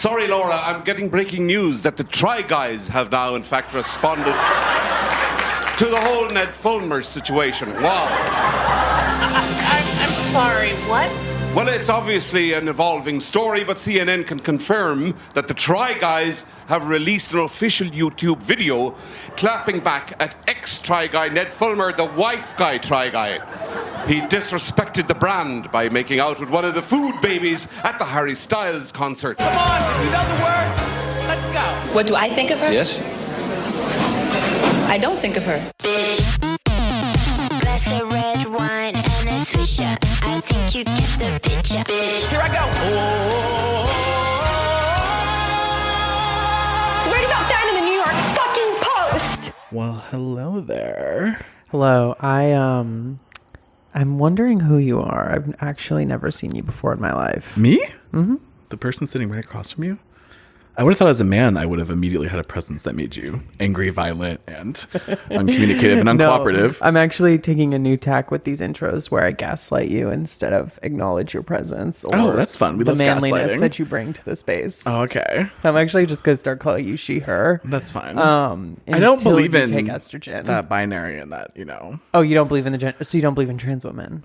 Sorry, Laura, I'm getting breaking news that the Try Guys have now, in fact, responded to the whole Ned Fulmer situation. Wow. I'm sorry, what? Well, it's obviously an evolving story, but CNN can confirm that the Try Guys have released an official YouTube video clapping back at ex-Try Guy Ned Fulmer, the wife guy Try Guy. He disrespected the brand by making out with one of the food babies at the Harry Styles concert. Come on, if you know the words, let's go. What do I think of her? Yes. I don't think of her. Glass of red wine and a swisher. I think you get the picture. Here I go. Read about that in the New York fucking Post. Well, hello there. Hello. I'm wondering who you are. I've actually never seen you before in my life. Me? Mm-hmm. The person sitting right across from you? I would have thought as a man, I would have immediately had a presence that made you angry, violent, and uncommunicative and uncooperative. No, I'm actually taking a new tack with these intros where I gaslight you instead of acknowledge your presence. Or that's fun. We the love manliness gaslighting that you bring to the space. Oh, okay. I'm actually just going to start calling you she, her. That's fine. I don't believe in take estrogen. that binary and that, you know. Oh, you don't believe in so you don't believe in trans women?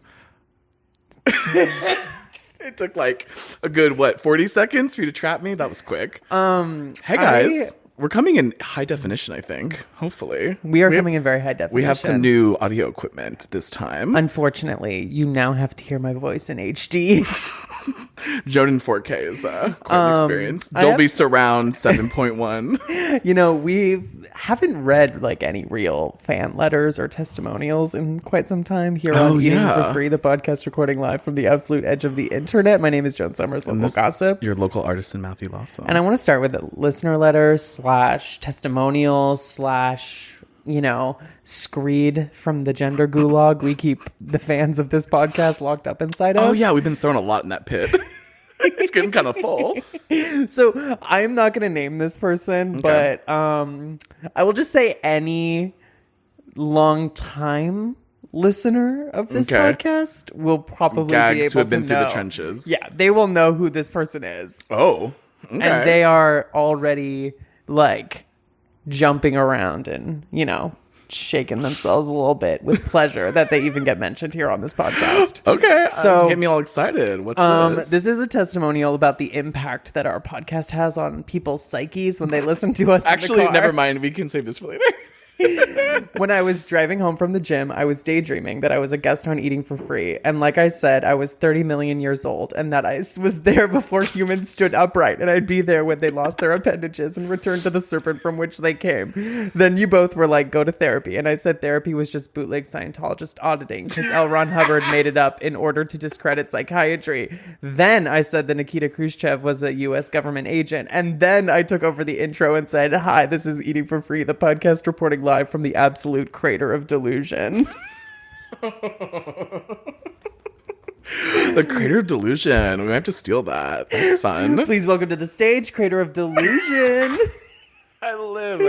It took like a good, 40 seconds for you to trap me? That was quick. Hey guys, we're coming in high definition, I think. Hopefully. We are coming in very high definition. We have some new audio equipment this time. Unfortunately, you now have to hear my voice in HD. Joan in 4K is quite an experience. Dolby Surround 7.1. You know, we haven't read like any real fan letters or testimonials in quite some time here on Eating for Free, the podcast recording live from the absolute edge of the internet. My name is Joan Summers, local gossip. Your local artisan, Matthew Lawson. And I want to start with the listener letters / testimonials / screed from the gender gulag we keep the fans of this podcast locked up inside of. Oh yeah, we've been thrown a lot in that pit. It's getting kind of full. So I'm not going to name this person, but I will just say any long time listener of this podcast will probably be able who have been to through know. the trenches. Yeah, they will know who this person is. Oh, okay. And they are already like jumping around and, shaking themselves a little bit with pleasure that they even get mentioned here on this podcast. Okay. So get me all excited. What's this? This is a testimonial about the impact that our podcast has on people's psyches when they listen to us. Actually, in the car. never mind. We can save this for later. When I was driving home from the gym, I was daydreaming that I was a guest on Eating for Free. And like I said, I was 30 million years old and that I was there before humans stood upright. And I'd be there when they lost their appendages and returned to the serpent from which they came. Then you both were like, go to therapy. And I said therapy was just bootleg Scientologist auditing because L. Ron Hubbard made it up in order to discredit psychiatry. Then I said that Nikita Khrushchev was a U.S. government agent. And then I took over the intro and said, hi, this is Eating for Free, the podcast reporting live from the absolute crater of delusion. The crater of delusion. We have to steal that. That's fun. Please welcome to the stage, Crater of Delusion. I live.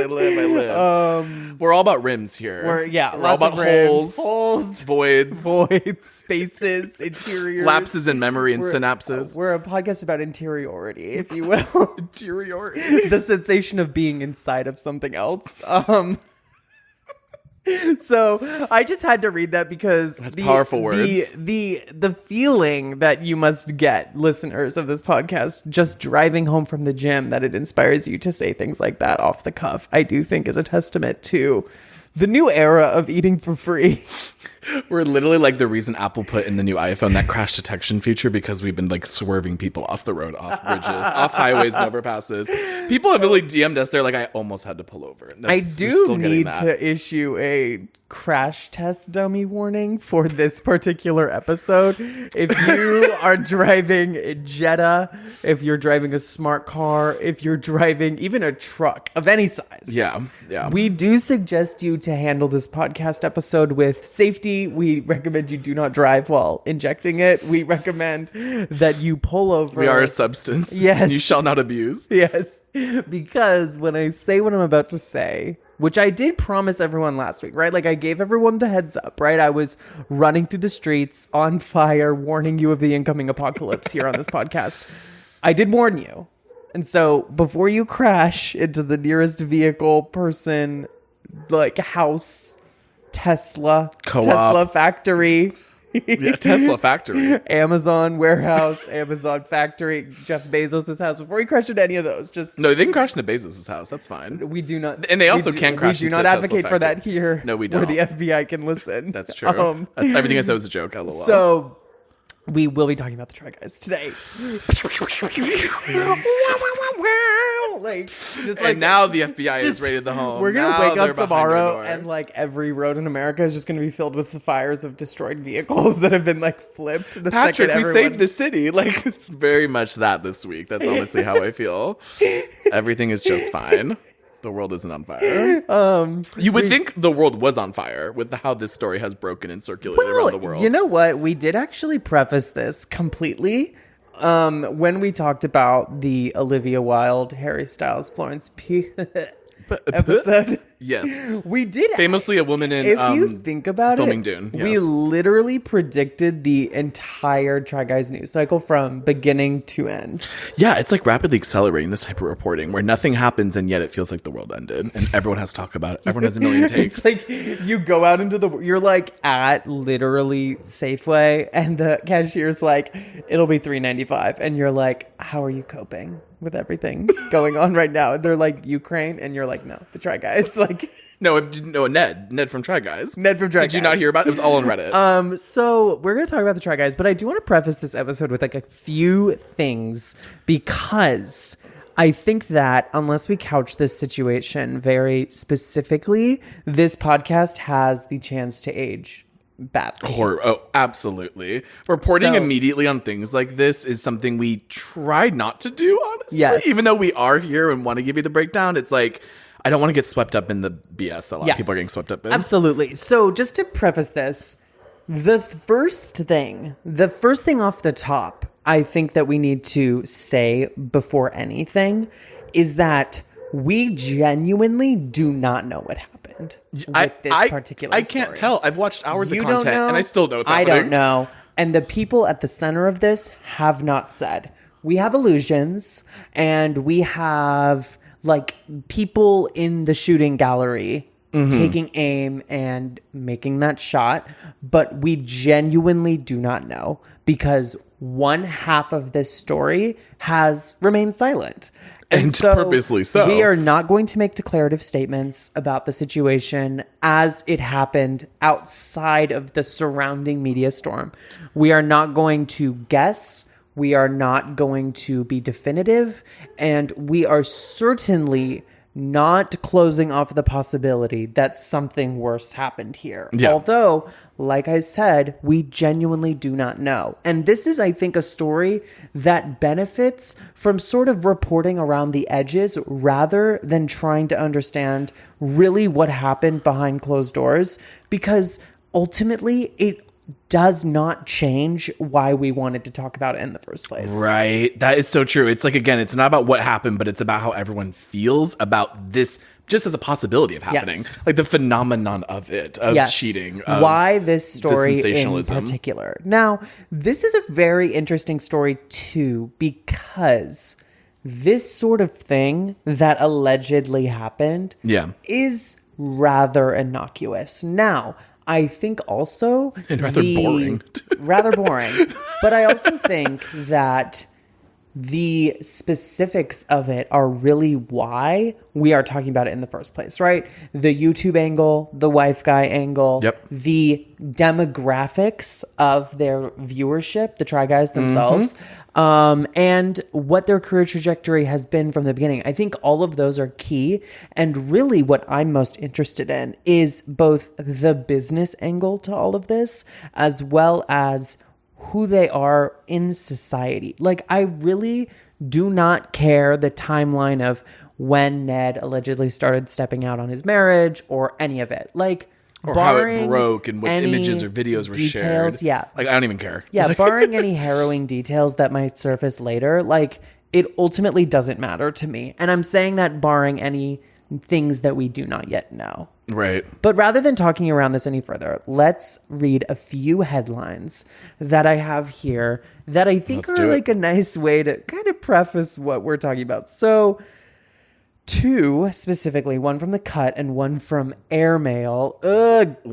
We're all about rims here. We're all about of rims, holes, voids, spaces, interior lapses in memory and synapses. We're a podcast about interiority, if you will. Interiority. The sensation of being inside of something else. So I just had to read that because that's powerful words. The feeling that you must get, listeners of this podcast, just driving home from the gym, that it inspires you to say things like that off the cuff, I do think is a testament to the new era of Eating for Free. We're literally like the reason Apple put in the new iPhone that crash detection feature because we've been like swerving people off the road, off bridges, off highways and overpasses. People have really DM'd us. They're like, I almost had to pull over. I do need to issue a crash test dummy warning for this particular episode. If you are driving a Jetta, if you're driving a smart car, if you're driving even a truck of any size. Yeah. We do suggest you to handle this podcast episode with safety. We recommend you do not drive while injecting it. We recommend that you pull over. We are a substance. Yes. You shall not abuse. Yes. Because when I say what I'm about to say, which I did promise everyone last week, right? Like I gave everyone the heads up, right? I was running through the streets on fire, warning you of the incoming apocalypse here on this podcast. I did warn you. And so before you crash into the nearest vehicle, person, like house, Tesla, Co-op. Tesla factory, Yeah, Tesla factory. Amazon warehouse, Amazon factory, Jeff Bezos' house. Before you crash into any of those, just No, they can crash into Bezos' house. That's fine. we do not, And they also can crash We do into not a Tesla advocate for that factory. here. No, we Where don't. the FBI can listen. That's true. That's everything I said was a joke. LOL. So we will be talking about the Try Guys today. Like, just and now the FBI has raided the home. We're gonna Now wake they're up behind our tomorrow door. and like every road in America is just gonna be filled with the fires of destroyed vehicles that have been like flipped. The Patrick, second we everyone- saved the city. Like, it's very much that this week. That's honestly how I feel. Everything is just fine. The world isn't on fire. You would think the world was on fire with how this story has broken and circulated around the world. You know what? We did actually preface this completely when we talked about the Olivia Wilde, Harry Styles, Florence P. episode. Yes. We did. Famously a woman in If you think about filming it, Dune, we yes. literally predicted the entire Try Guys news cycle from beginning to end. Yeah, it's like rapidly accelerating this type of reporting where nothing happens and yet it feels like the world ended and everyone has to talk about it. Everyone has a million takes. It's like you go out into you're like at literally Safeway and the cashier's like, it'll be $3.95. And you're like, how are you coping with everything going on right now? And they're like, Ukraine. And you're like, no, the Try Guys. Like, No, Ned from Try Guys. Ned from Try Did you not Guys. hear about it? It was all on Reddit. So we're going to talk about the Try Guys, but I do want to preface this episode with like a few things because I think that unless we couch this situation very specifically, this podcast has the chance to age badly. Oh, absolutely. Reporting So- immediately on things like this is something we try not to do, honestly. Yes. Even though we are here and want to give you the breakdown, it's like, I don't want to get swept up in the BS that a lot Yeah. of people are getting swept up in. Absolutely. So just to preface this, the first thing off the top, I think that we need to say before anything is that we genuinely do not know what happened with this particular I can't story. tell. I've watched hours You of don't content know. and I still know it's I happening. don't know. And the people at the center of this have not said. We have illusions and we have like people in the shooting gallery taking aim and making that shot, but we genuinely do not know because one half of this story has remained silent. And purposely so. We are not going to make declarative statements about the situation as it happened outside of the surrounding media storm. We are not going to guess. We are not going to be definitive. And we are certainly not closing off the possibility that something worse happened here. Yeah. Although, like I said, we genuinely do not know. And this is, I think, a story that benefits from sort of reporting around the edges rather than trying to understand really what happened behind closed doors, because ultimately it does not change why we wanted to talk about it in the first place. Right. That is so true. It's like, again, it's not about what happened, but it's about how everyone feels about this just as a possibility of happening. Yes. Like the phenomenon of it, of cheating. Of Why this story in sensationalism. particular. Now, this is a very interesting story too, because this sort of thing that allegedly happened is rather innocuous. Now, I think also And rather boring. rather boring. But I also think that the specifics of it are really why we are talking about it in the first place, right? The YouTube angle, the wife guy angle, the demographics of their viewership, the Try Guys themselves, and what their career trajectory has been from the beginning. I think all of those are key. And really what I'm most interested in is both the business angle to all of this, as well as who they are in society. Like, I really do not care the timeline of when Ned allegedly started stepping out on his marriage or any of it. Like, Or how it broke and what any images or videos were details, shared. Yeah. Like, I don't even care. Yeah, barring any harrowing details that might surface later, like, it ultimately doesn't matter to me. And I'm saying that barring any things that we do not yet know. Right. But rather than talking around this any further, let's read a few headlines that I have here that I think are like a nice way to kind of preface what we're talking about. So, two specifically, one from The Cut and one from Airmail.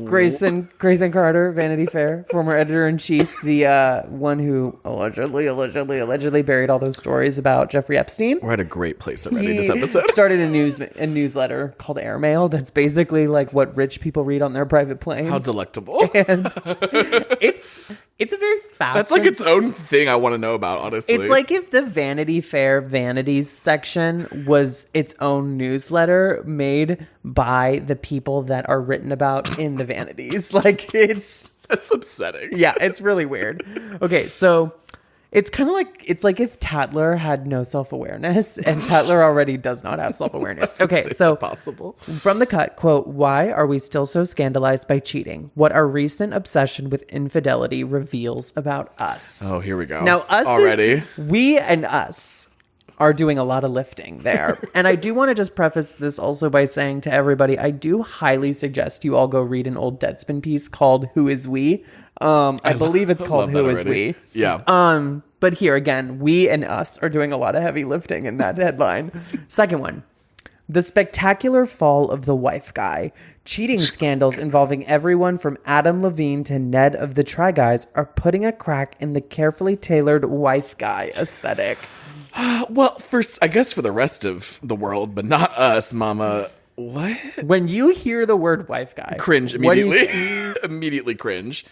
Grayson Carter, Vanity Fair, former editor-in-chief, the one who allegedly buried all those stories about Jeffrey Epstein. We're at a great place already this episode. Started a newsletter called Airmail that's basically like what rich people read on their private planes. How delectable. And it's a very fascinating... That's like its own thing I want to know about, honestly. It's like if the Vanity Fair Vanities section was its own newsletter made by the people that are written about in the Vanities. Like, That's upsetting. yeah, it's really weird. Okay, so it's kind of like, it's like if Tatler had no self-awareness, and Tatler already does not have self-awareness. Okay, so possible. From The Cut, quote, "Why are we still so scandalized by cheating? What our recent obsession with infidelity reveals about us." Oh, here we go. Now, us already. We and us are doing a lot of lifting there. And I do want to just preface this also by saying to everybody, I do highly suggest you all go read an old Deadspin piece called Who Is We? I believe it's called Who Is We? Yeah. But here again, we and us are doing a lot of heavy lifting in that headline. Second one. The spectacular fall of the wife guy. Cheating scandals involving everyone from Adam Levine to Ned of the Try Guys are putting a crack in the carefully tailored wife guy aesthetic. Well, I guess for the rest of the world, but not us, mama. What? When you hear the word wife guy, Cringe what do immediately. you- Immediately cringe.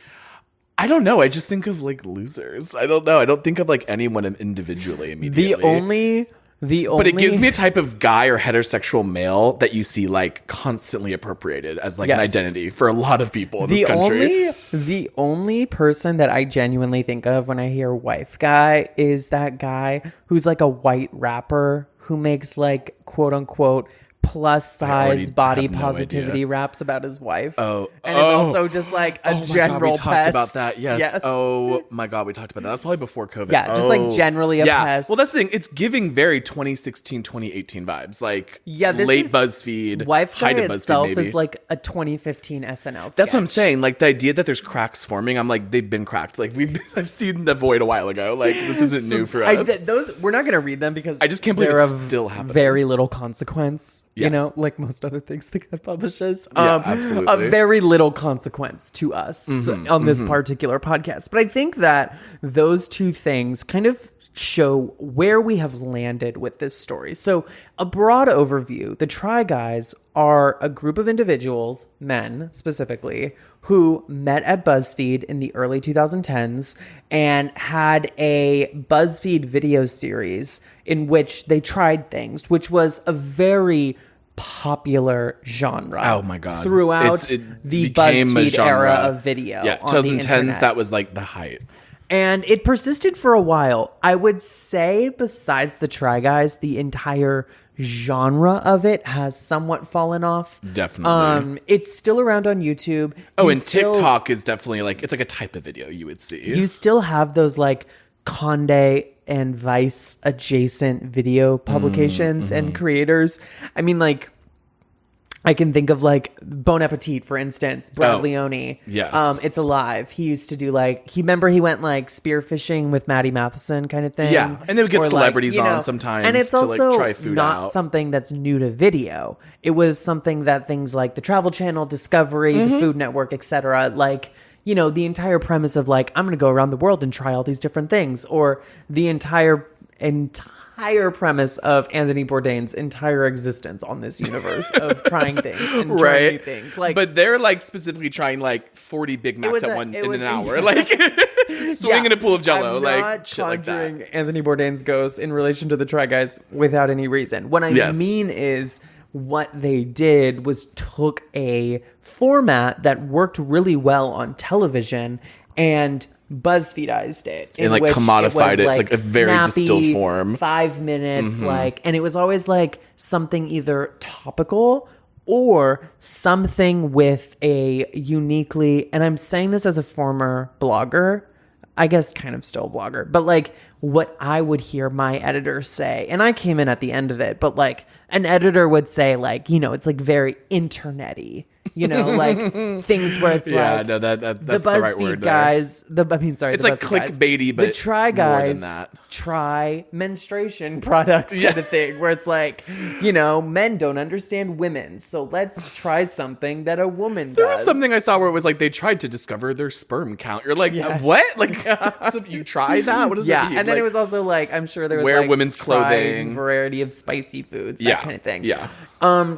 I don't know. I just think of like losers. I don't know. I don't think of like anyone individually immediately. But it gives me a type of guy or heterosexual male that you see like constantly appropriated as like an identity for a lot of people in this country. The only person that I genuinely think of when I hear wife guy is that guy who's like a white rapper who makes like quote unquote plus size body positivity raps about his wife. And it's also just like a general pest. pest. We talked about that. Yes. Oh my God, we talked about that. That was probably before COVID. Yeah, just like generally a pest. Well, that's the thing. It's giving very 2016, 2018 vibes. Like this late is, BuzzFeed. Wife guy itself maybe. is like a 2015 SNL sketch. That's what I'm saying. Like the idea that there's cracks forming, I'm like, they've been cracked. Like I've seen The Void a while ago. Like this isn't new for us. Those we're not gonna read them because I just can't believe they're it's of still happening. Very little consequence. Yeah. You know, like most other things the Cut publishes. Absolutely. A very little consequence to us on this particular podcast. But I think that those two things kind of show where we have landed with this story. So a broad overview, the Try Guys are a group of individuals, men specifically, who met at BuzzFeed in the early 2010s and had a BuzzFeed video series in which they tried things, which was a very popular genre. Oh my God. Throughout the BuzzFeed era of video. Yeah, on the 2010s, internet. that was like the height. And it persisted for a while. I would say besides the Try Guys, the entire genre of it has somewhat fallen off. Definitely. It's still around on YouTube. TikTok is definitely like, it's like a type of video you would see. You still have those like Condé and Vice adjacent video publications and creators. I mean, like, I can think of like Bon Appetit, for instance, Brad Leone. Yes. It's Alive. He used to do like, he went like spearfishing with Maddie Matheson kind of thing. Yeah. And they would get Or, celebrities like, on sometimes and it's to also like try food not out. something that's new to video. It was something that things like the Travel Channel, Discovery, the Food Network, etc. Like, you know, the entire premise of like, I'm going to go around the world and try all these different things, or the entire premise of Anthony Bourdain's entire existence on this universe of trying things and trying new things. Like, but they're like specifically trying like 40 Big Macs in an hour. Like swimming in a pool of Jello. I'm like not shit like conjuring that. Anthony Bourdain's ghost in relation to the Try Guys without any reason. What I mean is, what they did was took a format that worked really well on television and BuzzFeedized it. And like commodified it to like a very snappy, distilled form. 5 minutes, like, and it was always like something either topical or something with a uniquely, and I'm saying this as a former blogger, I guess kind of still a blogger, but like what I would hear my editor say, and I came in at the end of it, but like an editor would say like, you know, it's like very internet-y. You know, like things where it's like no, that's the the BuzzFeed right word there. guys. It's It's the like BuzzFeed guys. clickbaity, but the Try more guys than that. try menstruation products kind of thing, where it's like, you know, men don't understand women, so let's try something that a woman There does. was something I saw where it was like they tried to discover their sperm count. You're like, what? Like, so you try that? What does that mean? And then Like, it was also like, I'm sure there was wear like women's try clothing. variety of spicy foods, that kind of thing. Yeah.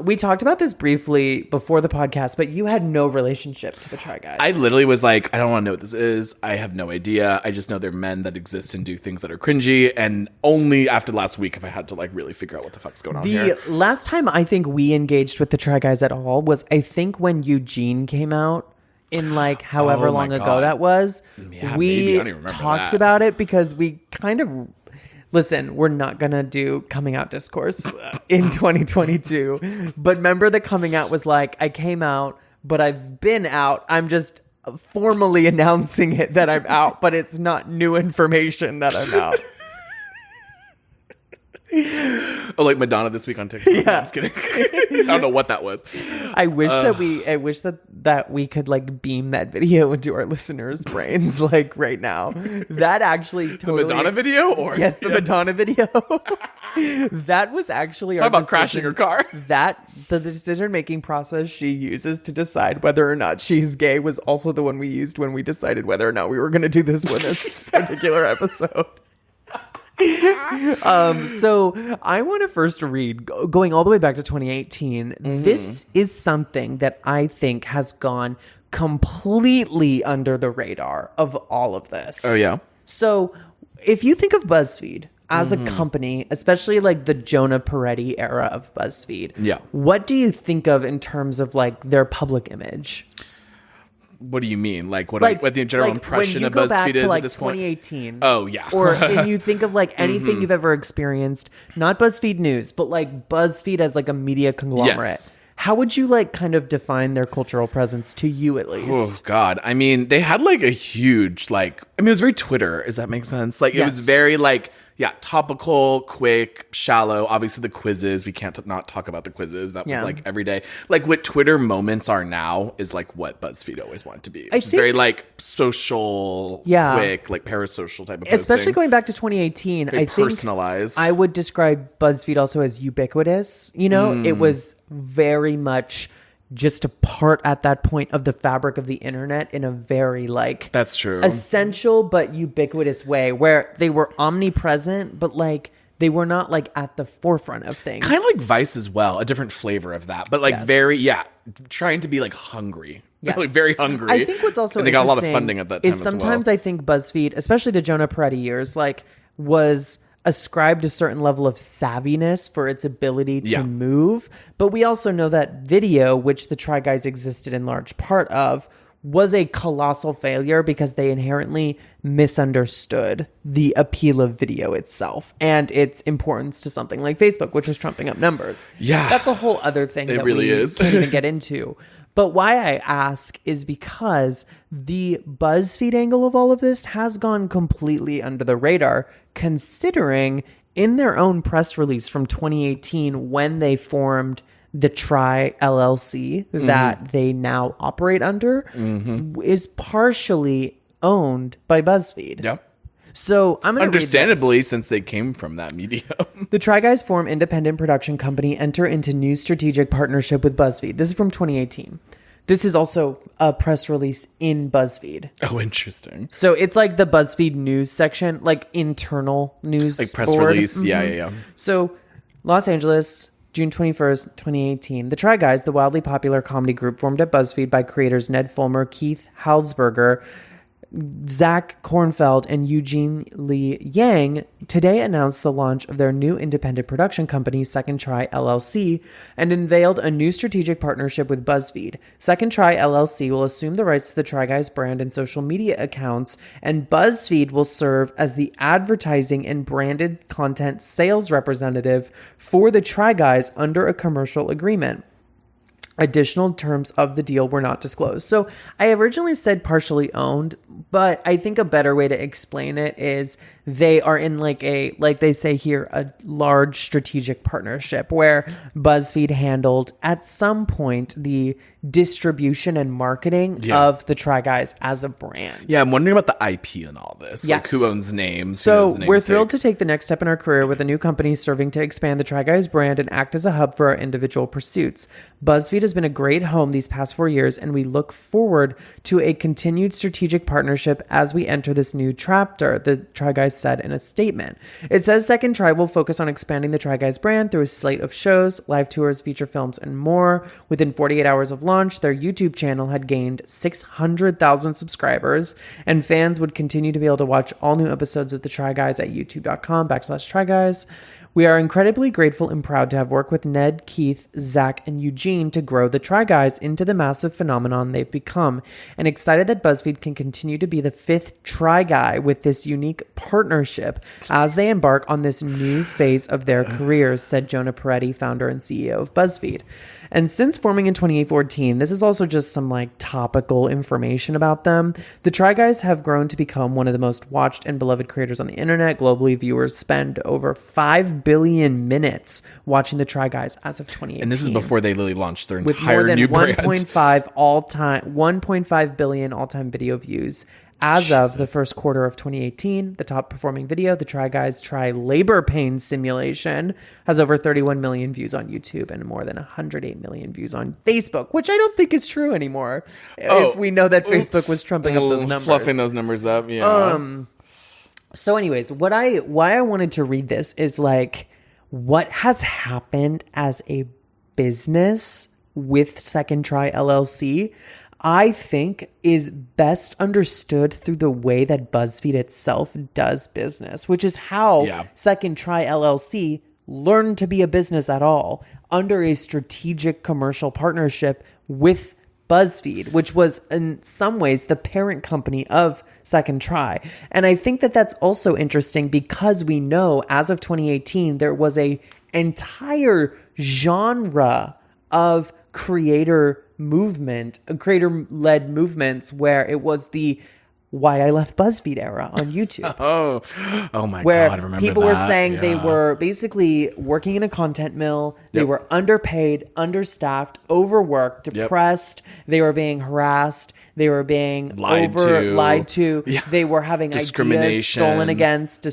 We talked about this briefly before the podcast, but you had no relationship to the Try Guys. I literally was like, I don't want to know what this is. I have no idea. I just know they're men that exist and do things that are cringy. And only after last week have I had to like really figure out what the fuck's going on here. The last time I think we engaged with the Try Guys at all was, I think, when Eugene came out in like however Oh my long ago God. that was. Yeah, we maybe. I don't even remember talked that. about it because we kind of... Listen, we're not going to do coming out discourse in 2022. But remember, the coming out was like, I came out, but I've been out. I'm just formally announcing it that I'm out, but it's not new information that I'm out. Oh, like Madonna this week on TikTok. Yeah. I'm just kidding. I don't know what that was. I wish that we could like beam that video into our listeners' brains like right now. That actually totally Madonna video? Or yes, the Madonna video. That was actually Talk our about crashing decision. her car. That the decision-making process she uses to decide whether or not she's gay was also the one we used when we decided whether or not we were going to do this with this particular episode. So I want to first read, going all the way back to 2018. This is something that I think has gone completely under the radar of all of this. Oh, yeah. So if you think of BuzzFeed as a company, especially like the Jonah Peretti era of BuzzFeed, Yeah. what do you think of in terms of like their public image? What do you mean? Like what the general impression when you of go back BuzzFeed is to like at this point? 2018. Oh, yeah. Or and you think of like anything you've ever experienced, not BuzzFeed News, but like BuzzFeed as like a media conglomerate. Yes. How would you like kind of define their cultural presence to you at least? Oh God. I mean, they had like a huge it was very Twitter. Does that make sense? Like it was Yes. very like, yeah, topical, quick, shallow. Obviously the quizzes, we can't not talk about the quizzes. That was Yeah. like every day. Like what Twitter moments are now is like what BuzzFeed always wanted to be. It's think- very like social, Yeah. quick, like parasocial type of Especially posting. going back to 2018, Very I think personalized. I would describe BuzzFeed also as ubiquitous. You know, Mm. it was very much just a part at that point of the fabric of the internet in a very like That's true. essential but ubiquitous way where they were omnipresent, but like they were not like at the forefront of things. Kind of like Vice as well, a different flavor of that, but like Yes. trying to be like hungry, Yes. like very hungry. I think what's also and they got a lot of interesting funding at that time is as sometimes well. I think BuzzFeed, especially the Jonah Peretti years, like was ascribed a certain level of savviness for its ability to Yeah. move. But we also know that video, which the Try Guys existed in large part of, was a colossal failure because they inherently misunderstood the appeal of video itself and its importance to something like Facebook, which was trumping up numbers. Yeah. That's a whole other thing It that really we is. can't even get into. But why I ask is because the BuzzFeed angle of all of this has gone completely under the radar, considering in their own press release from 2018 when they formed the Try LLC that they now operate under is partially owned by BuzzFeed. Yeah. So I'm going to Understandably, since they came from that medium. The Try Guys form independent production company, enter into new strategic partnership with BuzzFeed. This is from 2018. This is also a press release in BuzzFeed. Oh, interesting. So it's like the BuzzFeed news section, like internal news. Like press board. release. Yeah. So Los Angeles, June 21st, 2018. The Try Guys, the wildly popular comedy group formed at BuzzFeed by creators Ned Fulmer, Keith Halsberger, Zach Kornfeld, and Eugene Lee Yang, today announced the launch of their new independent production company, Second Try LLC, and unveiled a new strategic partnership with BuzzFeed. Second Try LLC will assume the rights to the Try Guys brand and social media accounts, and BuzzFeed will serve as the advertising and branded content sales representative for the Try Guys under a commercial agreement. Additional terms of the deal were not disclosed. So I originally said partially owned. But I think a better way to explain it is they are in like they say here, a large strategic partnership where BuzzFeed handled at some point the distribution and marketing of the Try Guys as a brand. Yeah, I'm wondering about the IP and all this. Yes. Like who owns names? So we're thrilled to take the next step in our career with a new company serving to expand the Try Guys brand and act as a hub for our individual pursuits. BuzzFeed has been a great home these past 4 years, and we look forward to a continued strategic partnership as we enter this new chapter, the Try Guys said in a statement. It says Second Try will focus on expanding the Try Guys brand through a slate of shows, live tours, feature films, and more. Within 48 hours of launch, their YouTube channel had gained 600,000 subscribers, and fans would continue to be able to watch all new episodes of the Try Guys at youtube.com/TryGuys. We are incredibly grateful and proud to have worked with Ned, Keith, Zach, and Eugene to grow the Try Guys into the massive phenomenon they've become, and excited that BuzzFeed can continue to be the fifth Try Guy with this unique partnership as they embark on this new phase of their careers, said Jonah Peretti, founder and CEO of BuzzFeed. And since forming in 2014, this is also just some like topical information about them. The Try Guys have grown to become one of the most watched and beloved creators on the internet. Globally, viewers spend over 5 billion minutes watching the Try Guys as of 2018. And this is before they literally launched their with entire more than new brand. 1.5 billion all-time video views. As of the first quarter of 2018, the top performing video, the Try Guys Try Labor Pain Simulation, has over 31 million views on YouTube and more than 108 million views on Facebook, which I don't think is true anymore. If we know that Facebook was trumping up those numbers. Fluffing those numbers up, yeah. So anyways, why I wanted to read this is like what has happened as a business with Second Try LLC, I think is best understood through the way that BuzzFeed itself does business, which is how Second Try LLC learned to be a business at all under a strategic commercial partnership with BuzzFeed, which was in some ways the parent company of Second Try. And I think that that's also interesting because we know as of 2018, there was a entire genre of creator-led movements where it was the Why I Left BuzzFeed era on YouTube. Oh my where God, I remember people that. were saying they were basically working in a content mill. They were underpaid, understaffed, overworked, depressed. They were being harassed. They were being lied to. Yeah. They were having ideas stolen against,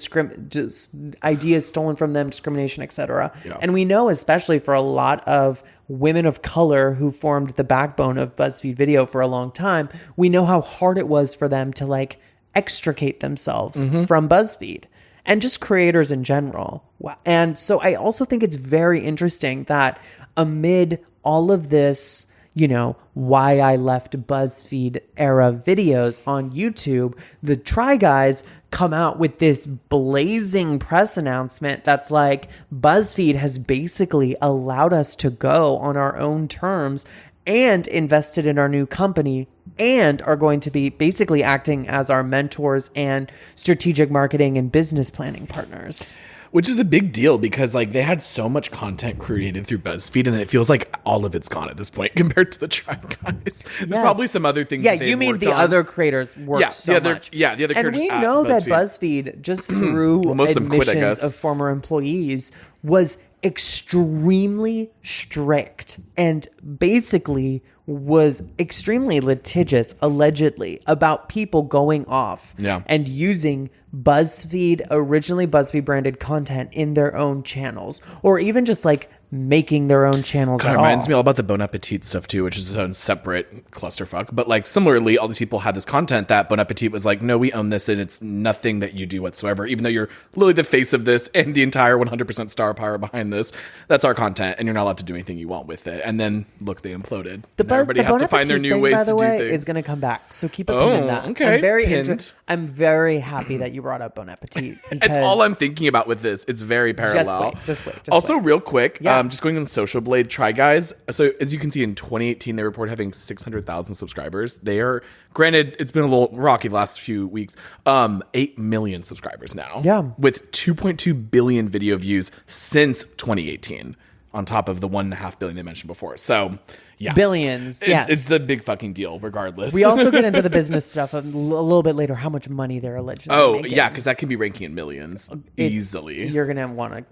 ideas stolen from them, discrimination, etc. Yeah. And we know, especially for a lot of women of color who formed the backbone of BuzzFeed Video for a long time, we know how hard it was for them to like extricate themselves from BuzzFeed and just creators in general. And so I also think it's very interesting that amid all of this, you know, Why I Left BuzzFeed era videos on YouTube, the Try Guys come out with this blazing press announcement that's like, BuzzFeed has basically allowed us to go on our own terms and invested in our new company and are going to be basically acting as our mentors and strategic marketing and business planning partners. Which is a big deal because like they had so much content created through BuzzFeed and it feels like all of it's gone at this point compared to the Try Guys. There's probably some other things. Yeah, you mean the other creators worked so much. Yeah, the other creators. And we know that BuzzFeed, just through admissions of former employees, was extremely strict and basically was extremely litigious, allegedly, about people going off and using originally BuzzFeed branded content in their own channels, or even just like making their own channels at all. It reminds me all about the Bon Appetit stuff too, which is its own separate clusterfuck. But like similarly, all these people had this content that Bon Appetit was like, no, we own this and it's nothing that you do whatsoever. Even though you're literally the face of this and the entire 100% star power behind this, that's our content and you're not allowed to do anything you want with it. And then look, they imploded. Everybody has to find their new ways to do things. Is going to come back, so keep a pin in that. Okay, I'm very happy that you brought up Bon Appetit. It's all I'm thinking about with this. It's very parallel. Just wait. Also, real quick, just going on Social Blade, Try Guys. So as you can see, in 2018, they report having 600,000 subscribers. They are, granted, it's been a little rocky the last few weeks, 8 million subscribers now. Yeah. With 2.2 billion video views since 2018. on top of the $1.5 billion they mentioned before. So, yeah. Billions, yes. It's a big fucking deal, regardless. We also get into the business stuff a little bit later, how much money they're allegedly making. Yeah, because that can be ranking in millions easily. You're going to want to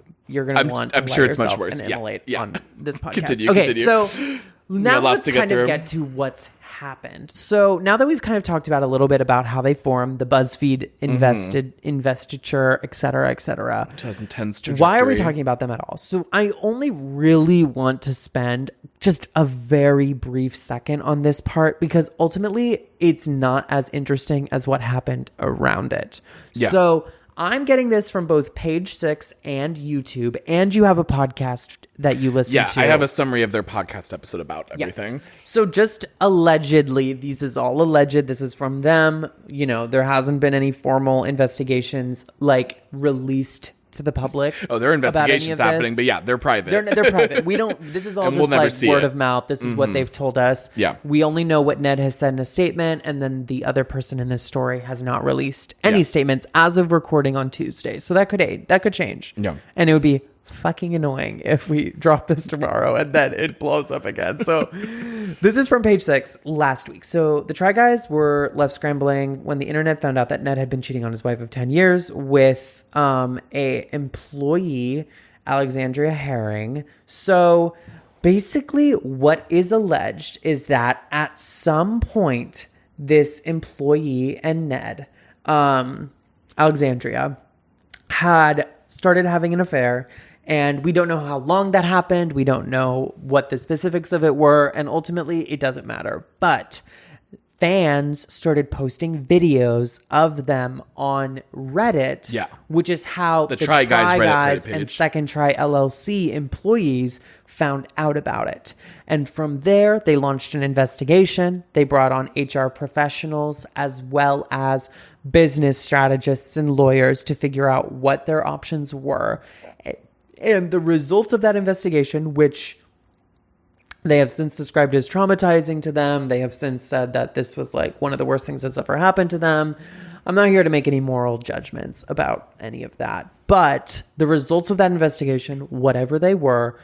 I'm sure it's much worse. And immolate on this podcast. Continue. So now let's kind of get to what's happened. So now that we've kind of talked about a little bit about how they formed, the BuzzFeed investiture, et cetera, 2010's trajectory. why are we talking about them at all? So I only really want to spend just a very brief second on this part because ultimately it's not as interesting as what happened around it. Yeah. So I'm getting this from both Page Six and YouTube, and you have a podcast that you listen to. Yeah, I have a summary of their podcast episode about everything. Yes. So just allegedly, this is all alleged. This is from them. You know, there hasn't been any formal investigations like released to the public. Oh, there are investigations happening, but yeah, they're private. They're private. We don't. This is all just like word of mouth. This is what they've told us. Yeah. We only know what Ned has said in a statement, and then the other person in this story has not released any statements as of recording on Tuesday. So that could change. Yeah. And it would be fucking annoying if we drop this tomorrow and then it blows up again. So this is from Page Six last week. So the Try Guys were left scrambling when the internet found out that Ned had been cheating on his wife of 10 years with a employee, Alexandra Herring. So basically what is alleged is that at some point this employee and Ned, Alexandria, had started having an affair. And we don't know how long that happened. We don't know what the specifics of it were. And ultimately, it doesn't matter. But fans started posting videos of them on Reddit, which is how the Try Guys and Second Try LLC employees found out about it. And from there, they launched an investigation. They brought on HR professionals as well as business strategists and lawyers to figure out what their options were. And the results of that investigation, which they have since described as traumatizing to them, they have since said that this was like one of the worst things that's ever happened to them. I'm not here to make any moral judgments about any of that. But the results of that investigation, whatever they were,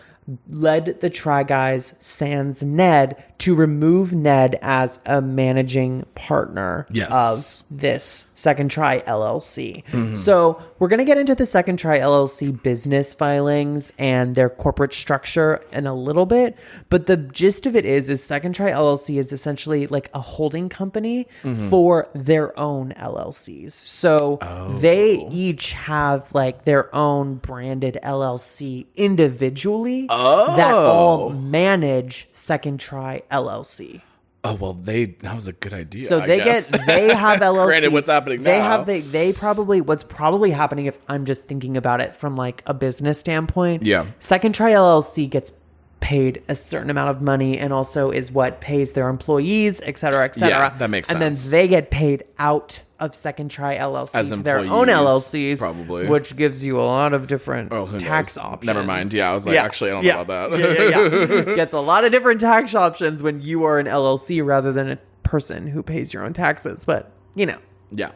led the Try Guys sans Ned to remove Ned as a managing partner of this Second Try LLC. So we're going to get into the Second Try LLC business filings and their corporate structure in a little bit. But the gist of it is Second Try LLC is essentially like a holding company for their own LLCs. So they each have like their own branded LLC individually that all manage Second Try LLC. Oh, well, that was a good idea. So they have LLC. Granted, what's happening now? They probably, what's probably happening if I'm just thinking about it from like a business standpoint. Yeah. Second Try LLC gets paid a certain amount of money and also is what pays their employees, et cetera, et cetera. Yeah, that makes sense. And then they get paid out of Second Try LLC as to their own LLCs, probably, which gives you a lot of different tax options. Never mind. Yeah, I was like, actually, I don't know about that. Gets a lot of different tax options when you are an LLC rather than a person who pays your own taxes. But, you know. Yeah.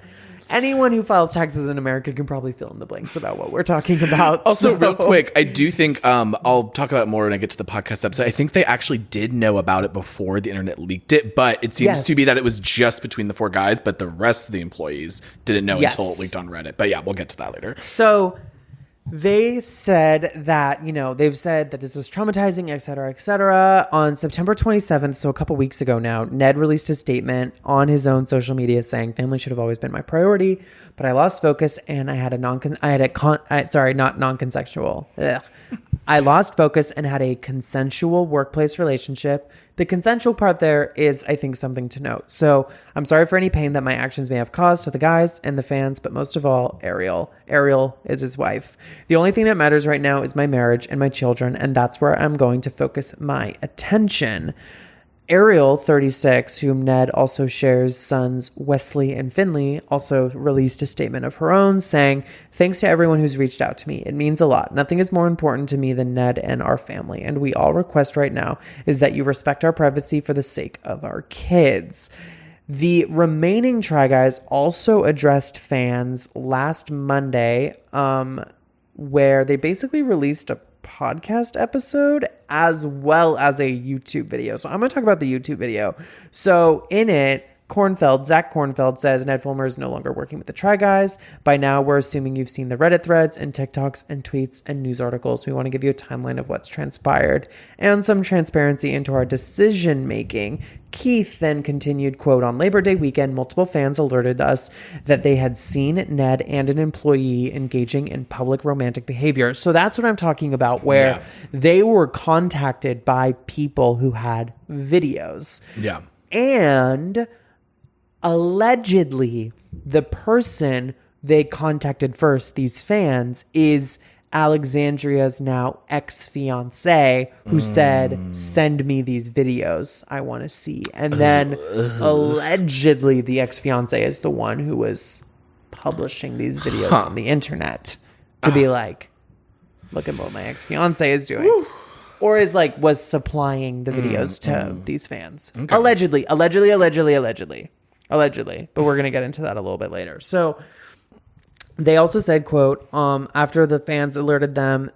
Anyone who files taxes in America can probably fill in the blinks about what we're talking about. Also, real quick, I do think I'll talk about it more when I get to the podcast episode. I think they actually did know about it before the internet leaked it, but it seems to be that it was just between the four guys, but the rest of the employees didn't know until it leaked on Reddit. But yeah, we'll get to that later. So they said that, they've said that this was traumatizing, et cetera, et cetera. On September 27th, so a couple weeks ago now, Ned released a statement on his own social media saying, "Family should have always been my priority, but I lost focus and I lost focus and had a consensual workplace relationship." The consensual part there is, I think, something to note. So I'm sorry for any pain that my actions may have caused to the guys and the fans, but most of all, Ariel. Ariel is his wife. The only thing that matters right now is my marriage and my children, and that's where I'm going to focus my attention. Ariel, 36, whom Ned also shares sons Wesley and Finley, also released a statement of her own saying, "Thanks to everyone who's reached out to me. It means a lot. Nothing is more important to me than Ned and our family. And we all request right now is that you respect our privacy for the sake of our kids." The remaining Try Guys also addressed fans last Monday, where they basically released a podcast episode as well as a YouTube video. So I'm going to talk about the YouTube video. So in it, Zach Kornfeld says Ned Fulmer is no longer working with the Try Guys. By now, we're assuming you've seen the Reddit threads and TikToks and tweets and news articles. We want to give you a timeline of what's transpired and some transparency into our decision making. Keith then continued, quote, on Labor Day weekend, multiple fans alerted us that they had seen Ned and an employee engaging in public romantic behavior. So that's what I'm talking about, where they were contacted by people who had videos. Yeah. And allegedly, the person they contacted first, these fans, is Alexandria's now ex-fiance, who said, send me these videos I want to see. And then allegedly the ex-fiance is the one who was publishing these videos on the internet to be like, look at what my ex-fiance is doing. Woo. Or is like, was supplying the videos to these fans. Okay. Allegedly. But we're going to get into that a little bit later. So they also said, quote, after the fans alerted them,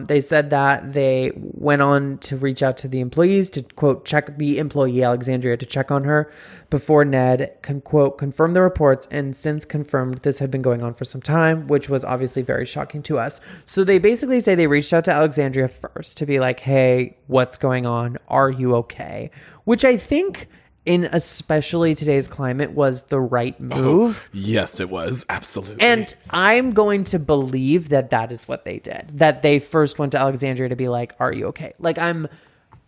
they said that they went on to reach out to the employees to, quote, check the employee Alexandria to check on her before Ned can, quote, confirm the reports, and since confirmed this had been going on for some time, which was obviously very shocking to us. So they basically say they reached out to Alexandria first to be like, hey, what's going on? Are you okay? Which I think, in especially today's climate, was the right move. Yes, it was. Absolutely. And I'm going to believe that that is what they did. That they first went to Alexandria to be like, are you okay? Like, I'm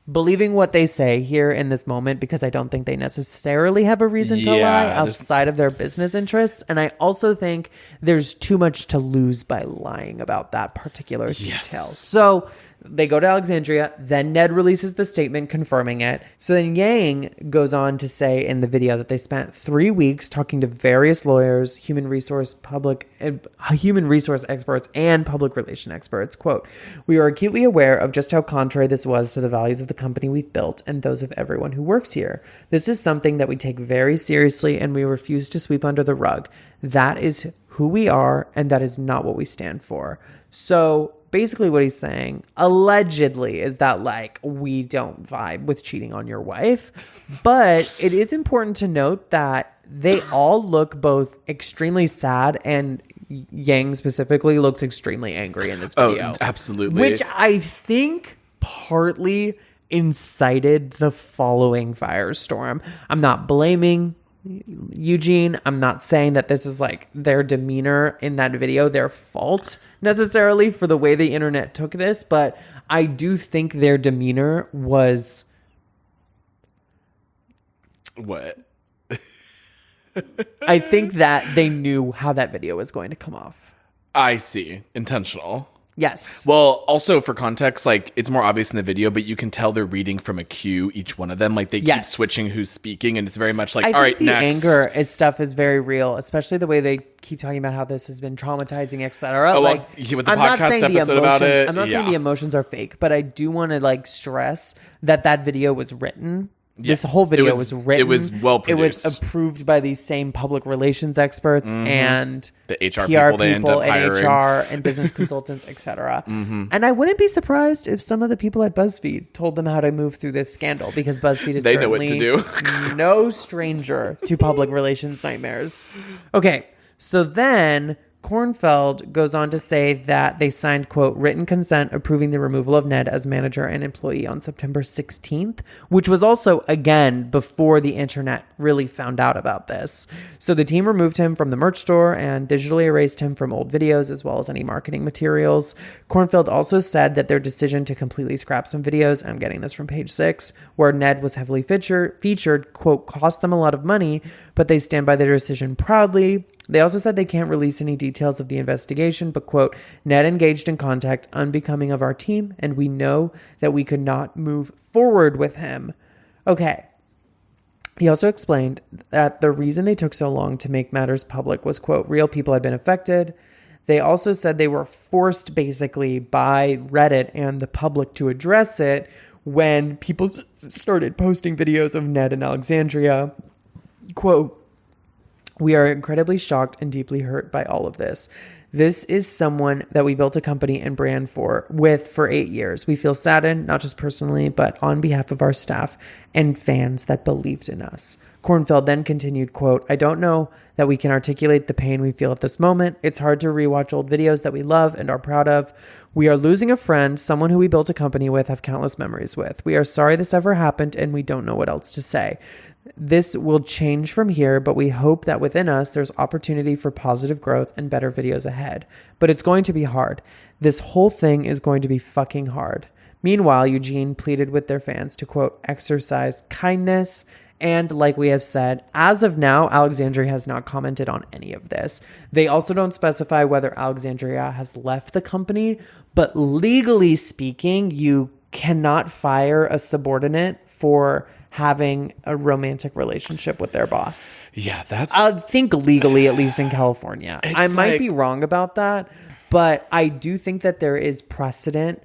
believing what they say here in this moment because I don't think they necessarily have a reason to lie outside of their business interests. And I also think there's too much to lose by lying about that particular detail. So they go to Alexandria, then Ned releases the statement confirming it. So then Yang goes on to say in the video that they spent 3 weeks talking to various lawyers, human resource experts, and public relation experts. Quote, we are acutely aware of just how contrary this was to the values of the company we've built and those of everyone who works here. This is something that we take very seriously and we refuse to sweep under the rug. That is who we are, and that is not what we stand for. So basically what he's saying, allegedly, is that, like, we don't vibe with cheating on your wife. But it is important to note that they all look both extremely sad, and Yang specifically looks extremely angry in this video. Oh, absolutely. Which I think partly incited the following firestorm. I'm not blaming Eugene. I'm not saying that this is like their demeanor in that video, their fault necessarily for the way the internet took this, but I do think their demeanor was what? I think that they knew how that video was going to come off. I see. Intentional. Yes. Well, also for context, like, it's more obvious in the video, but you can tell they're reading from a cue, each one of them. Like, they keep switching who's speaking, and it's very much like, all right, the next. Anger stuff is very real, especially the way they keep talking about how this has been traumatizing, etc. Oh, like, with the podcast episode about it. I'm not saying the emotions are fake, but I do want to, like, stress that video was written. This whole video was written. It was well produced. It was approved by these same public relations experts and the HR PR they end up and hiring. HR and business consultants, etc. And I wouldn't be surprised if some of the people at BuzzFeed told them how to move through this scandal, because BuzzFeed is certainly know what to do. no stranger to public relations nightmares. Okay, so then Kornfeld goes on to say that they signed, quote, written consent approving the removal of Ned as manager and employee on September 16th, which was also, again, before the internet really found out about this. So the team removed him from the merch store and digitally erased him from old videos as well as any marketing materials. Kornfeld also said that their decision to completely scrap some videos, I'm getting this from page 6, where Ned was heavily featured, quote, cost them a lot of money, but they stand by their decision proudly. They also said they can't release any details of the investigation, but, quote, Ned engaged in contact unbecoming of our team, and we know that we could not move forward with him. Okay. He also explained that the reason they took so long to make matters public was, quote, real people had been affected. They also said they were forced basically by Reddit and the public to address it when people started posting videos of Ned and Alexandria. Quote, we are incredibly shocked and deeply hurt by all of this. This is someone that we built a company and brand with for 8 years. We feel saddened, not just personally, but on behalf of our staff and fans that believed in us. Kornfeld then continued, quote, I don't know that we can articulate the pain we feel at this moment. It's hard to rewatch old videos that we love and are proud of. We are losing a friend, someone who we built a company with, have countless memories with. We are sorry this ever happened, and we don't know what else to say. This will change from here, but we hope that within us, there's opportunity for positive growth and better videos ahead. But it's going to be hard. This whole thing is going to be fucking hard. Meanwhile, Eugene pleaded with their fans to, quote, exercise kindness. And like we have said, as of now, Alexandria has not commented on any of this. They also don't specify whether Alexandria has left the company, but legally speaking, you cannot fire a subordinate for having a romantic relationship with their boss. Yeah, that's... I think legally, at least in California. I might be wrong about that, but I do think that there is precedent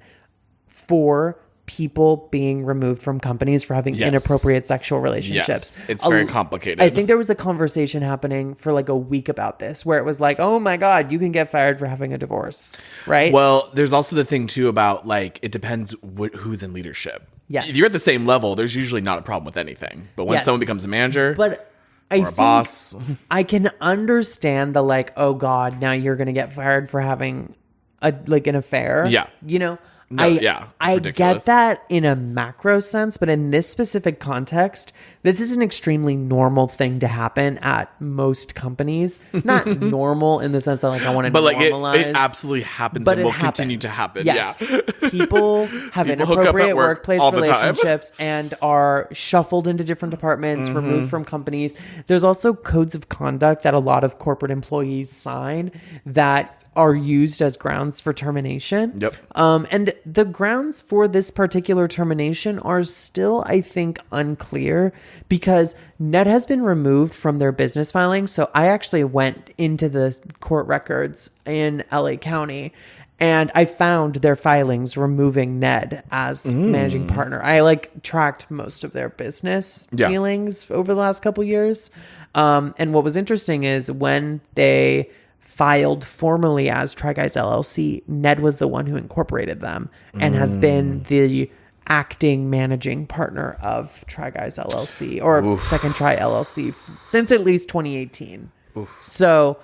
for people being removed from companies for having inappropriate sexual relationships. Yes, it's very complicated. I think there was a conversation happening for like a week about this where it was like, oh my God, you can get fired for having a divorce, right? Well, there's also the thing too about like, it depends who's in leadership. Yes. If you're at the same level, there's usually not a problem with anything. But when someone becomes a manager but or a boss. I can understand the like, oh God, now you're going to get fired for having an affair. Yeah. You know? No, I ridiculous. get that in a macro sense, but in this specific context, this is an extremely normal thing to happen at most companies. Not normal in the sense that like I want to normalize. It absolutely happens, but and will happens. continue to happen. Yes. Yeah. People have inappropriate workplace all the time. relationships and are shuffled into different departments, removed from companies. There's also codes of conduct that a lot of corporate employees sign that are used as grounds for termination. Yep. And the grounds for this particular termination are still, I think, unclear because Ned has been removed from their business filing. So I actually went into the court records in LA County and I found their filings removing Ned as managing partner. I tracked most of their business dealings over the last couple years. And what was interesting is when they filed formally as Try Guys LLC, Ned was the one who incorporated them and has been the acting managing partner of Try Guys LLC or Second Try LLC since at least 2018. So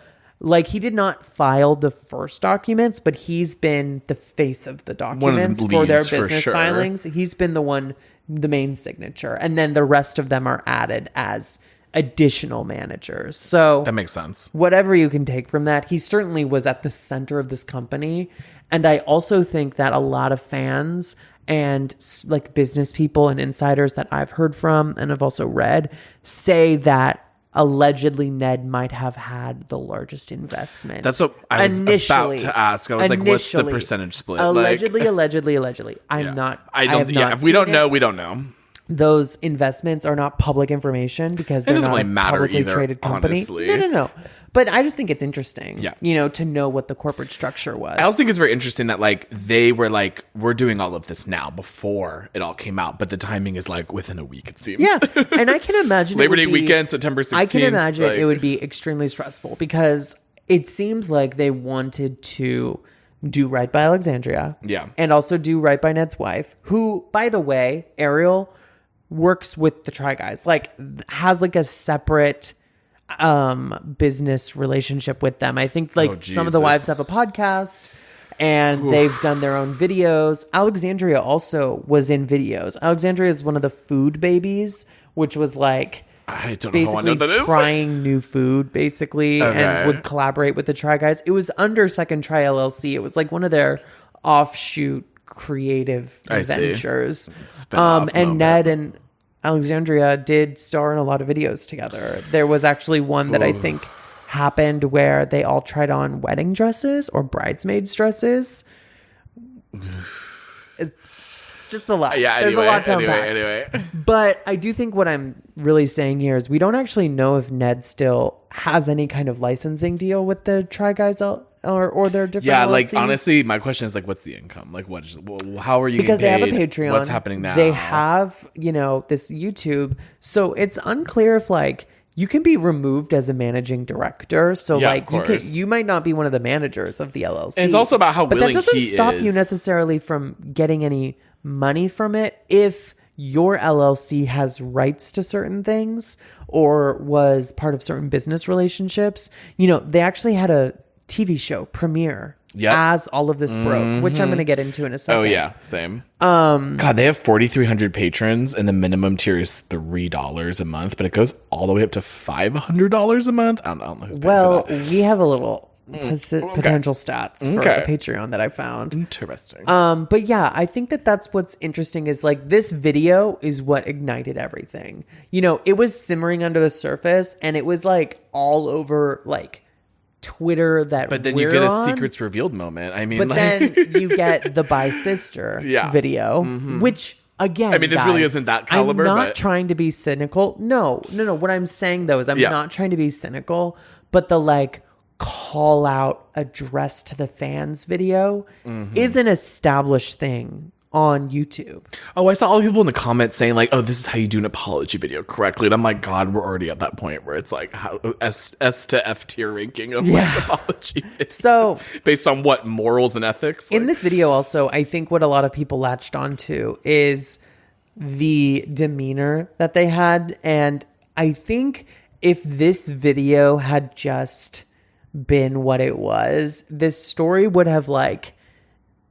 he did not file the first documents, but he's been the face of the documents for their business filings. He's been the main signature. And then the rest of them are added as additional managers. So that makes sense. Whatever you can take from that, he certainly was at the center of this company. And I also think that a lot of fans and business people and insiders that I've heard from and have also read say that allegedly Ned might have had the largest investment. That's what I was about to ask. I was like, what's the percentage split? Allegedly. If we don't know, we don't know. Those investments are not public information because they're not a publicly traded company. Honestly. No. But I just think it's interesting, yeah. To know what the corporate structure was. I also think it's very interesting that they were we're doing all of this now before it all came out, but the timing is within a week, it seems. Yeah, and I can imagine Labor Day weekend, September 16th. I can imagine it would be extremely stressful because it seems like they wanted to do right by Alexandria, and also do right by Ned's wife, who, by the way, Ariel works with the Try Guys, has a separate business relationship with them. I think some of the wives have a podcast and they've done their own videos. Alexandria also was in videos. Alexandria is one of the food babies, which was I don't know basically what that is. trying new food basically and would collaborate with the Try Guys. It was under Second Try LLC. It was one of their offshoot creative ventures. And Ned and Alexandria did star in a lot of videos together. There was actually one that I think happened where they all tried on wedding dresses or bridesmaids dresses. It's just a lot. Yeah, There's a lot to unpack. Anyway. But I do think what I'm really saying here is we don't actually know if Ned still has any kind of licensing deal with the Try Guys or their different LLCs. Honestly, my question is what's the income? How are you because getting paid? They have a Patreon. What's happening now? They have, this YouTube. So it's unclear if you can be removed as a managing director. So Yeah, like of course. you might not be one of the managers of the LLC. And it's also about how but willing that doesn't he stop you is. necessarily from getting any money from it if your LLC has rights to certain things or was part of certain business relationships. You know, they actually had a TV show premiere as all of this broke, which I'm going to get into in a second. Oh yeah, same. God, they have 4,300 patrons, and the minimum tier is $3 a month, but it goes all the way up to $500 a month. I don't know who's paying Well, for that. we have a little potential stats for Okay. the Patreon that I found. Interesting. But yeah, I think that that's what's interesting is like this video is what ignited everything. You know, it was simmering under the surface and it was like all over like Twitter that but then we're you get a on. secrets revealed moment. I mean, But like, then you get the Bi Sister video, which again, I mean, this really isn't that caliber, I'm not but- trying to be cynical. No. What I'm saying though is I'm Yeah. not trying to be cynical, but the like call out address to the fans video is an established thing on YouTube. oh, I saw all the people in the comments saying like, "Oh, this is how you do an apology video correctly," and I'm like, God, we're already at that point where it's like how S to F tier ranking of like apology videos. So based on what morals and ethics. in like- this video also, I think what a lot of people latched onto is the demeanor that they had. And I think if this video had just been what it was, this story would have like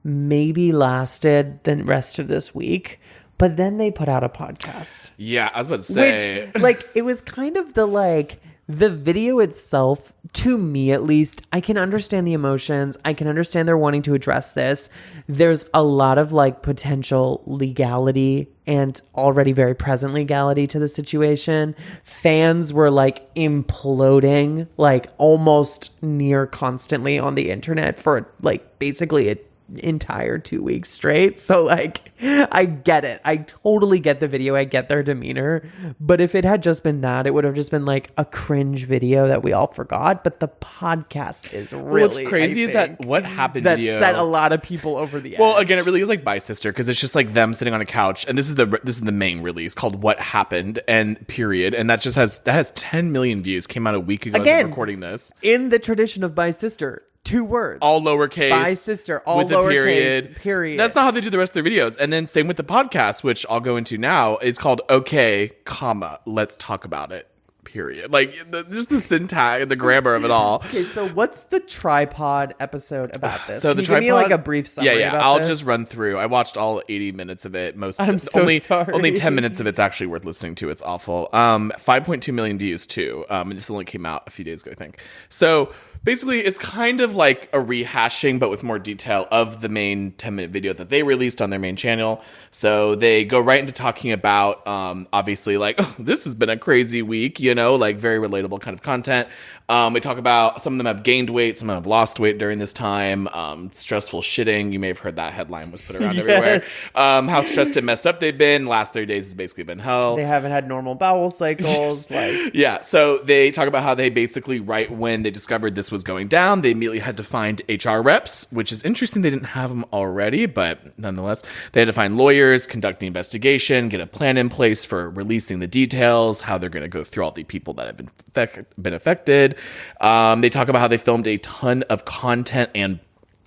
maybe lasted the rest of this week. But then they put out a podcast. yeah, I was about to say. Which, like, it was kind of the, like, the video itself, to me at least, I can understand the emotions. I can understand they're wanting to address this. There's a lot of, like, potential legality and already very present legality to the situation. Fans were, like, imploding, like, almost near constantly on the internet for, like, basically a entire 2 weeks straight. So like I get it. I totally get the video. I get their demeanor. But if it had just been that, it would have just been like a cringe video that we all forgot. But the podcast is really What's crazy is that what happened that video set a lot of people over the edge. Well, again, it really is like Bi Sister because it's just like them sitting on a couch, and this is the main release called "What Happened" and period, and that has 10 million views. Came out a week ago. Again, as I'm recording this in the tradition of Bi Sister, 2 words. all lowercase. Bi Sister, all with a lowercase, period. That's not how they do the rest of their videos. And then same with the podcast, which I'll go into now, is called "Okay, comma, let's talk about it." Period. Like just the syntax and the grammar of it all. Okay, so what's the tripod episode about this? So Can the you tripod, give me like a brief summary? Yeah. about I'll this? just run through. I watched all 80 minutes of it. I'm so only, sorry. Only 10 minutes of it's actually worth listening to. It's awful. 5.2 million views too. And this only came out a few days ago, I think. So basically, it's kind of like a rehashing, but with more detail of the main 10-minute video that they released on their main channel. So they go right into talking about, obviously, like, oh, this has been a crazy week, you know, like very relatable kind of content. We talk about some of them have gained weight, some of them have lost weight during this time. Stressful shitting. You may have heard that headline was put around everywhere. How stressed and messed up they've been. Last 30 days has basically been hell. They haven't had normal bowel cycles. Like, Yeah, so they talk about how they basically, right when they discovered this was going down, they immediately had to find HR reps, which is interesting. They didn't have them already, but nonetheless, they had to find lawyers, conduct the investigation, get a plan in place for releasing the details, how they're going to go through all the people that have been affected. They talk about how they filmed a ton of content and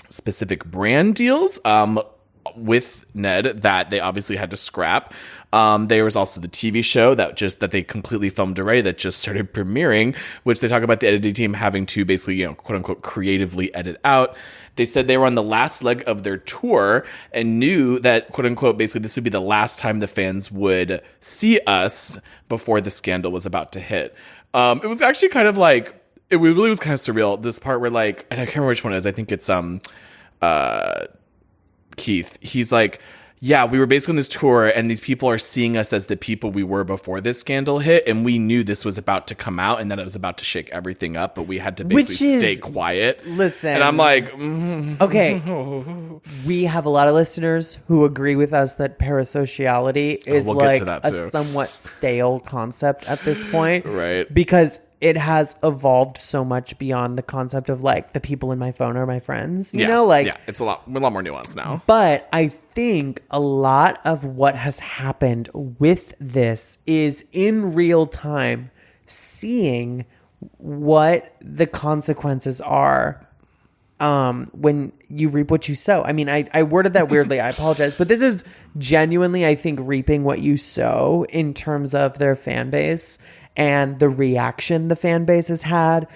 specific brand deals with Ned that they obviously had to scrap. There was also the TV show that they completely filmed already that just started premiering, which they talk about the editing team having to basically, you know, quote unquote, creatively edit out. They said they were on the last leg of their tour and knew that, quote unquote, basically this would be the last time the fans would see us before the scandal was about to hit. It was actually kind of like, it really was kind of surreal. This part where like, and I can't remember which one it is. I think it's Keith. He's like, yeah, we were basically on this tour and these people are seeing us as the people we were before this scandal hit. And we knew this was about to come out and that it was about to shake everything up, but we had to basically stay quiet. Listen. And I'm like, okay, we have a lot of listeners who agree with us that parasociality is we'll get like to that a too. somewhat stale concept at this point. Right. Because it has evolved so much beyond the concept of like the people in my phone are my friends, you know, like, yeah, it's a lot more nuanced now. but I think a lot of what has happened with this is in real time, seeing what the consequences are when you reap what you sow. I mean, I worded that weirdly. I apologize. But this is genuinely, I think, reaping what you sow in terms of their fan base and the reaction the fan base has had,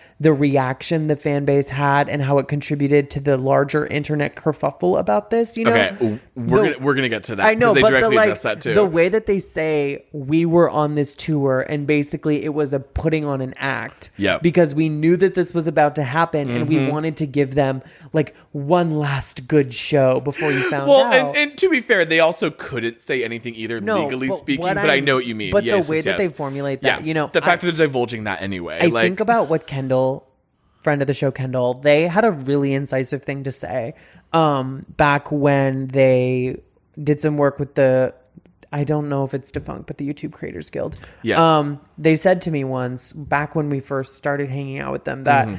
and how it contributed to the larger internet kerfuffle about this. You know, Okay, we're gonna get to that. I know, 'cause they but directly address that too. the way that they say we were on this tour and basically it was a putting on an act. Yep. Because we knew that this was about to happen and we wanted to give them like one last good show before you found out. Well, and to be fair, they also couldn't say anything either legally speaking, but I know what you mean. But yes, the way yes, that yes. they formulate that, you know, the fact that they're divulging that anyway. I think about what Kendall, friend of the show Kendall, they had a really incisive thing to say back when they did some work with I don't know if it's defunct, but the YouTube Creators Guild. Yes. They said to me once, back when we first started hanging out with them, that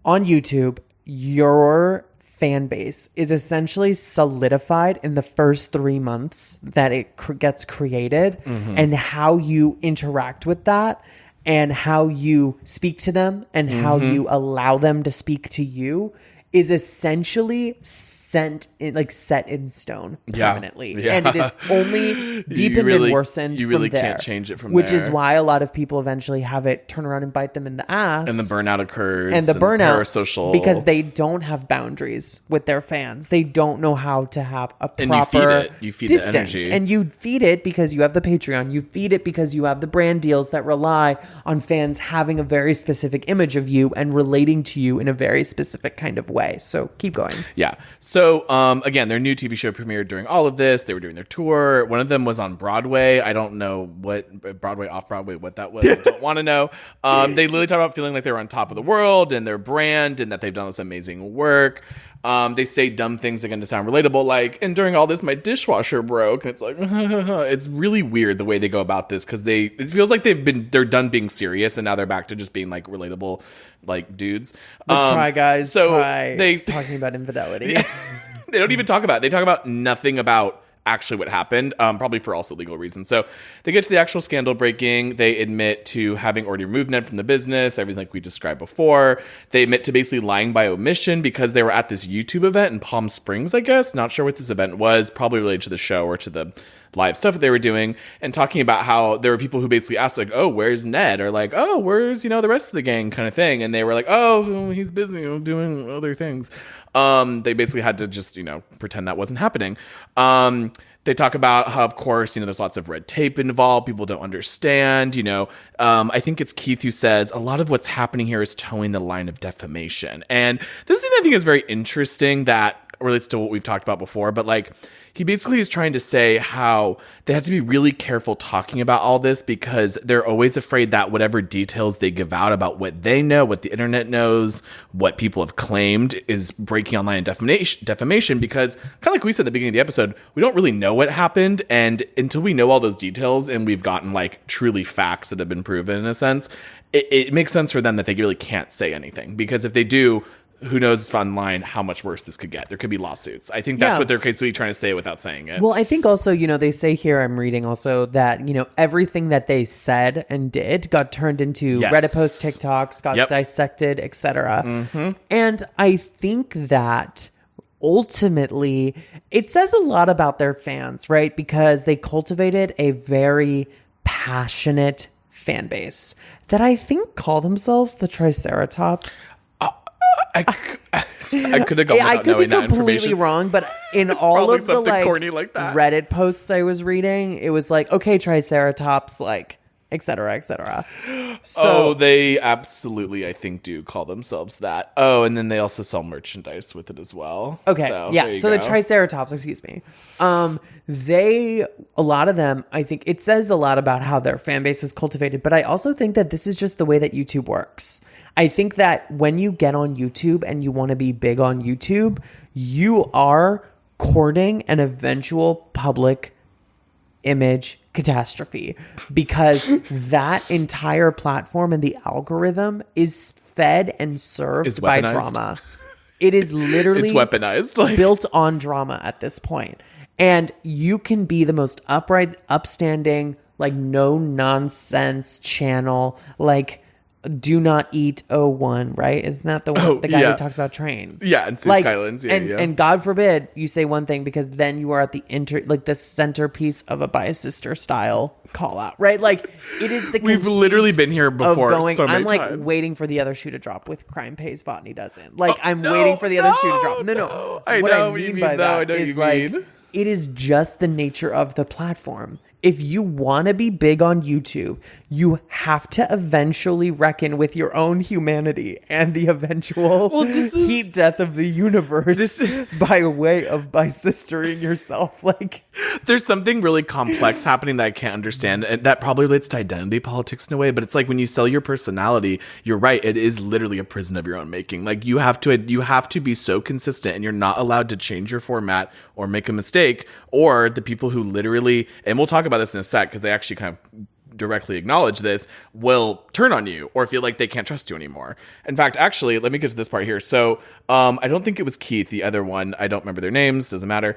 on YouTube, your fan base is essentially solidified in the first 3 months that it gets created, and how you interact with that and how you speak to them and how you allow them to speak to you is essentially set in stone permanently. Yeah. And it is only deepened and worsened You really from there, can't change it from which there. is why a lot of people eventually have it turn around and bite them in the ass. And the burnout occurs. And the burnout, parasocial. because they don't have boundaries with their fans. They don't know how to have a proper And you feed it. You feed the distance. energy. And you feed it because you have the Patreon. You feed it because you have the brand deals that rely on fans having a very specific image of you and relating to you in a very specific kind of way. So keep going. Yeah. So, again, their new TV show premiered during all of this. They were doing their tour. One of them was on Broadway. I don't know what Broadway, off Broadway, what that was. I don't want to know. They literally talk about feeling like they were on top of the world and their brand and that they've done this amazing work. They say dumb things again to sound relatable, like, and during all this, my dishwasher broke. And it's like, it's really weird the way they go about this because it feels like they're done being serious and now they're back to just being like relatable, like dudes. Try guys. So they talking about infidelity. They don't even talk about it. They talk about nothing about actually what happened, probably for also legal reasons. So they get to the actual scandal breaking. They admit to having already removed Ned from the business, everything like we described before. They admit to basically lying by omission because they were at this YouTube event in Palm Springs, I guess. Not sure what this event was, probably related to the show or to the live stuff that they were doing, and talking about how there were people who basically asked like, oh, where's Ned? Or like, oh, where's, the rest of the gang kind of thing. And they were like, oh, he's busy doing other things. They basically had to just, pretend that wasn't happening. They talk about how, of course, there's lots of red tape involved. People don't understand, I think it's Keith who says a lot of what's happening here is towing the line of defamation. And this thing I think is very interesting that relates to what we've talked about before, but like, he basically is trying to say how they have to be really careful talking about all this because they're always afraid that whatever details they give out about what they know, what the internet knows, what people have claimed is breaking online defamation because kind of like we said at the beginning of the episode, we don't really know what happened. And until we know all those details and we've gotten like truly facts that have been proven in a sense, it makes sense for them that they really can't say anything because if they do, who knows online how much worse this could get. There could be lawsuits. I think that's what they're basically trying to say without saying it. Well, I think also, they say here, I'm reading also that, everything that they said and did got turned into Reddit posts, TikToks, got dissected, etc. And I think that ultimately it says a lot about their fans, right? Because they cultivated a very passionate fan base that I think call themselves the Triceratops. I could have gone without I could be knowing that completely information. wrong, but in all of the something corny like that. Reddit posts I was reading, it was like, okay, Triceratops, like, et cetera, et cetera. So they absolutely, I think, do call themselves that. Oh, and then they also sell merchandise with it as well. Okay, so the go. Triceratops, excuse me. A lot of them, I think it says a lot about how their fan base was cultivated, but I also think that this is just the way that YouTube works. I think that when you get on YouTube and you want to be big on YouTube, you are courting an eventual public image catastrophe because that entire platform and the algorithm is fed and served by drama. It is literally it's weaponized, built on drama at this point. And you can be the most upright, upstanding, like no nonsense channel, like Do Not Eat 01, right? Isn't that the one, the guy who talks about trains? Yeah, and Sea Islands. Yeah, and God forbid you say one thing, because then you are at the the centerpiece of a Bias Sister style call out, right? Like it is the We've literally been here before. So many I'm like times. waiting for the other shoe to drop with Crime Pays, Botany doesn't. Like I'm waiting for the other shoe to drop. No. What I mean by that is like it is just the nature of the platform. If you want to be big on YouTube, you have to eventually reckon with your own humanity and the eventual heat death of the universe by way of sistering yourself. Like, there's something really complex happening that I can't understand, and that probably relates to identity politics in a way. But it's like when you sell your personality, you're right. It is literally a prison of your own making. Like you have to be so consistent, and you're not allowed to change your format or make a mistake. Or the people who literally, and we'll talk about this in a sec because they actually kind of directly acknowledge this, will turn on you or feel like they can't trust you anymore. In fact, actually, let me get to this part here. So I don't think it was Keith, the other one. I don't remember their names. Doesn't matter.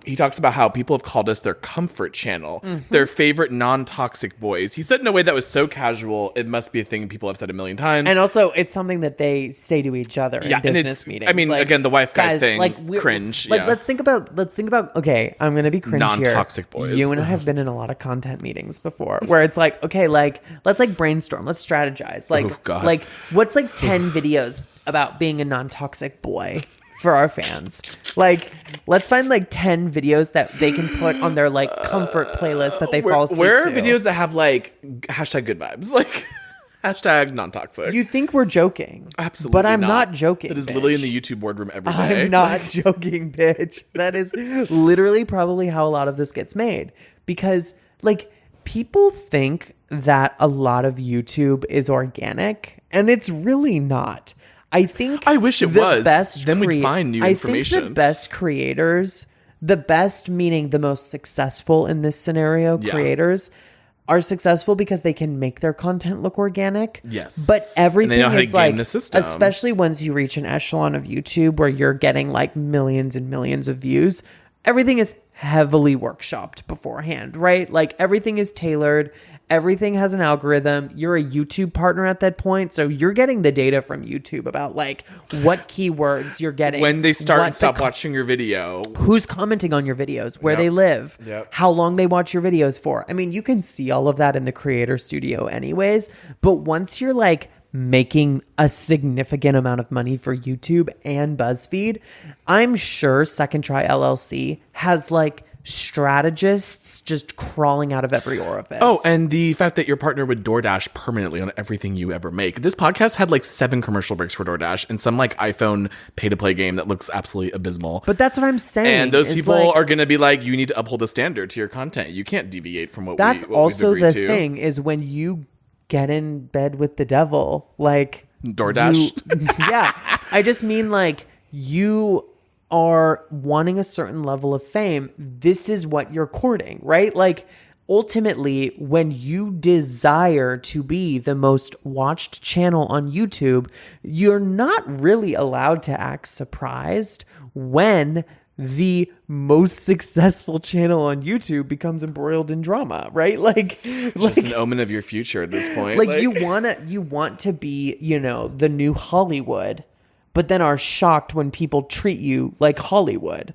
He talks about how people have called us their comfort channel, their favorite non-toxic boys. He said in a way that was so casual, it must be a thing people have said a million times. And also, it's something that they say to each other in business meetings. I mean, like, again, the wife guy thing, like, cringe. Like, let's think about, okay, I'm going to be cringe here. Non-toxic boys. You and I have been in a lot of content meetings before where it's like, okay, like, let's like brainstorm, let's strategize. Like, what's like 10 videos about being a non-toxic boy for our fans? Like, let's find like 10 videos that they can put on their like comfort playlist that they fall asleep to. Where are videos that have like hashtag good vibes? Like hashtag non-toxic. You think we're joking. Absolutely But I'm not joking. That is bitch. literally in the YouTube boardroom every day. I'm not joking, bitch. That is literally probably how a lot of this gets made. Because like people think that a lot of YouTube is organic, and it's really not. I wish it was. Then we'd find new information. I think the best creators, the best meaning the most successful in this scenario, creators are successful because they can make their content look organic. Yes. But everything is like, the system. Especially once you reach an echelon of YouTube where you're getting like millions and millions of views, everything is heavily workshopped beforehand, right? Like everything is tailored. Everything has an algorithm. You're a YouTube partner at that point. So you're getting the data from YouTube about like what keywords you're getting. When they start and stop watching your video. Who's commenting on your videos, where they live, how long they watch your videos for. I mean, you can see all of that in the creator studio anyways. But once you're like making a significant amount of money for YouTube and BuzzFeed, I'm sure Second Try LLC has like strategists just crawling out of every orifice. Oh, and the fact that you're partnered with DoorDash permanently on everything you ever make. This podcast had like 7 commercial breaks for DoorDash and some like iPhone pay-to-play game that looks absolutely abysmal. But that's what I'm saying. And those people are going to be like, you need to uphold a standard to your content. You can't deviate from what that's we've also agreed the to. thing is when you get in bed with the devil, like DoorDash. Yeah. I just mean like you are wanting a certain level of fame. This is what you're courting, right? Like ultimately, when you desire to be the most watched channel on YouTube, you're not really allowed to act surprised when the most successful channel on YouTube becomes embroiled in drama, right? Like just an omen of your future at this point. Like you want to be, you know, the new Hollywood, but then are shocked when people treat you like Hollywood.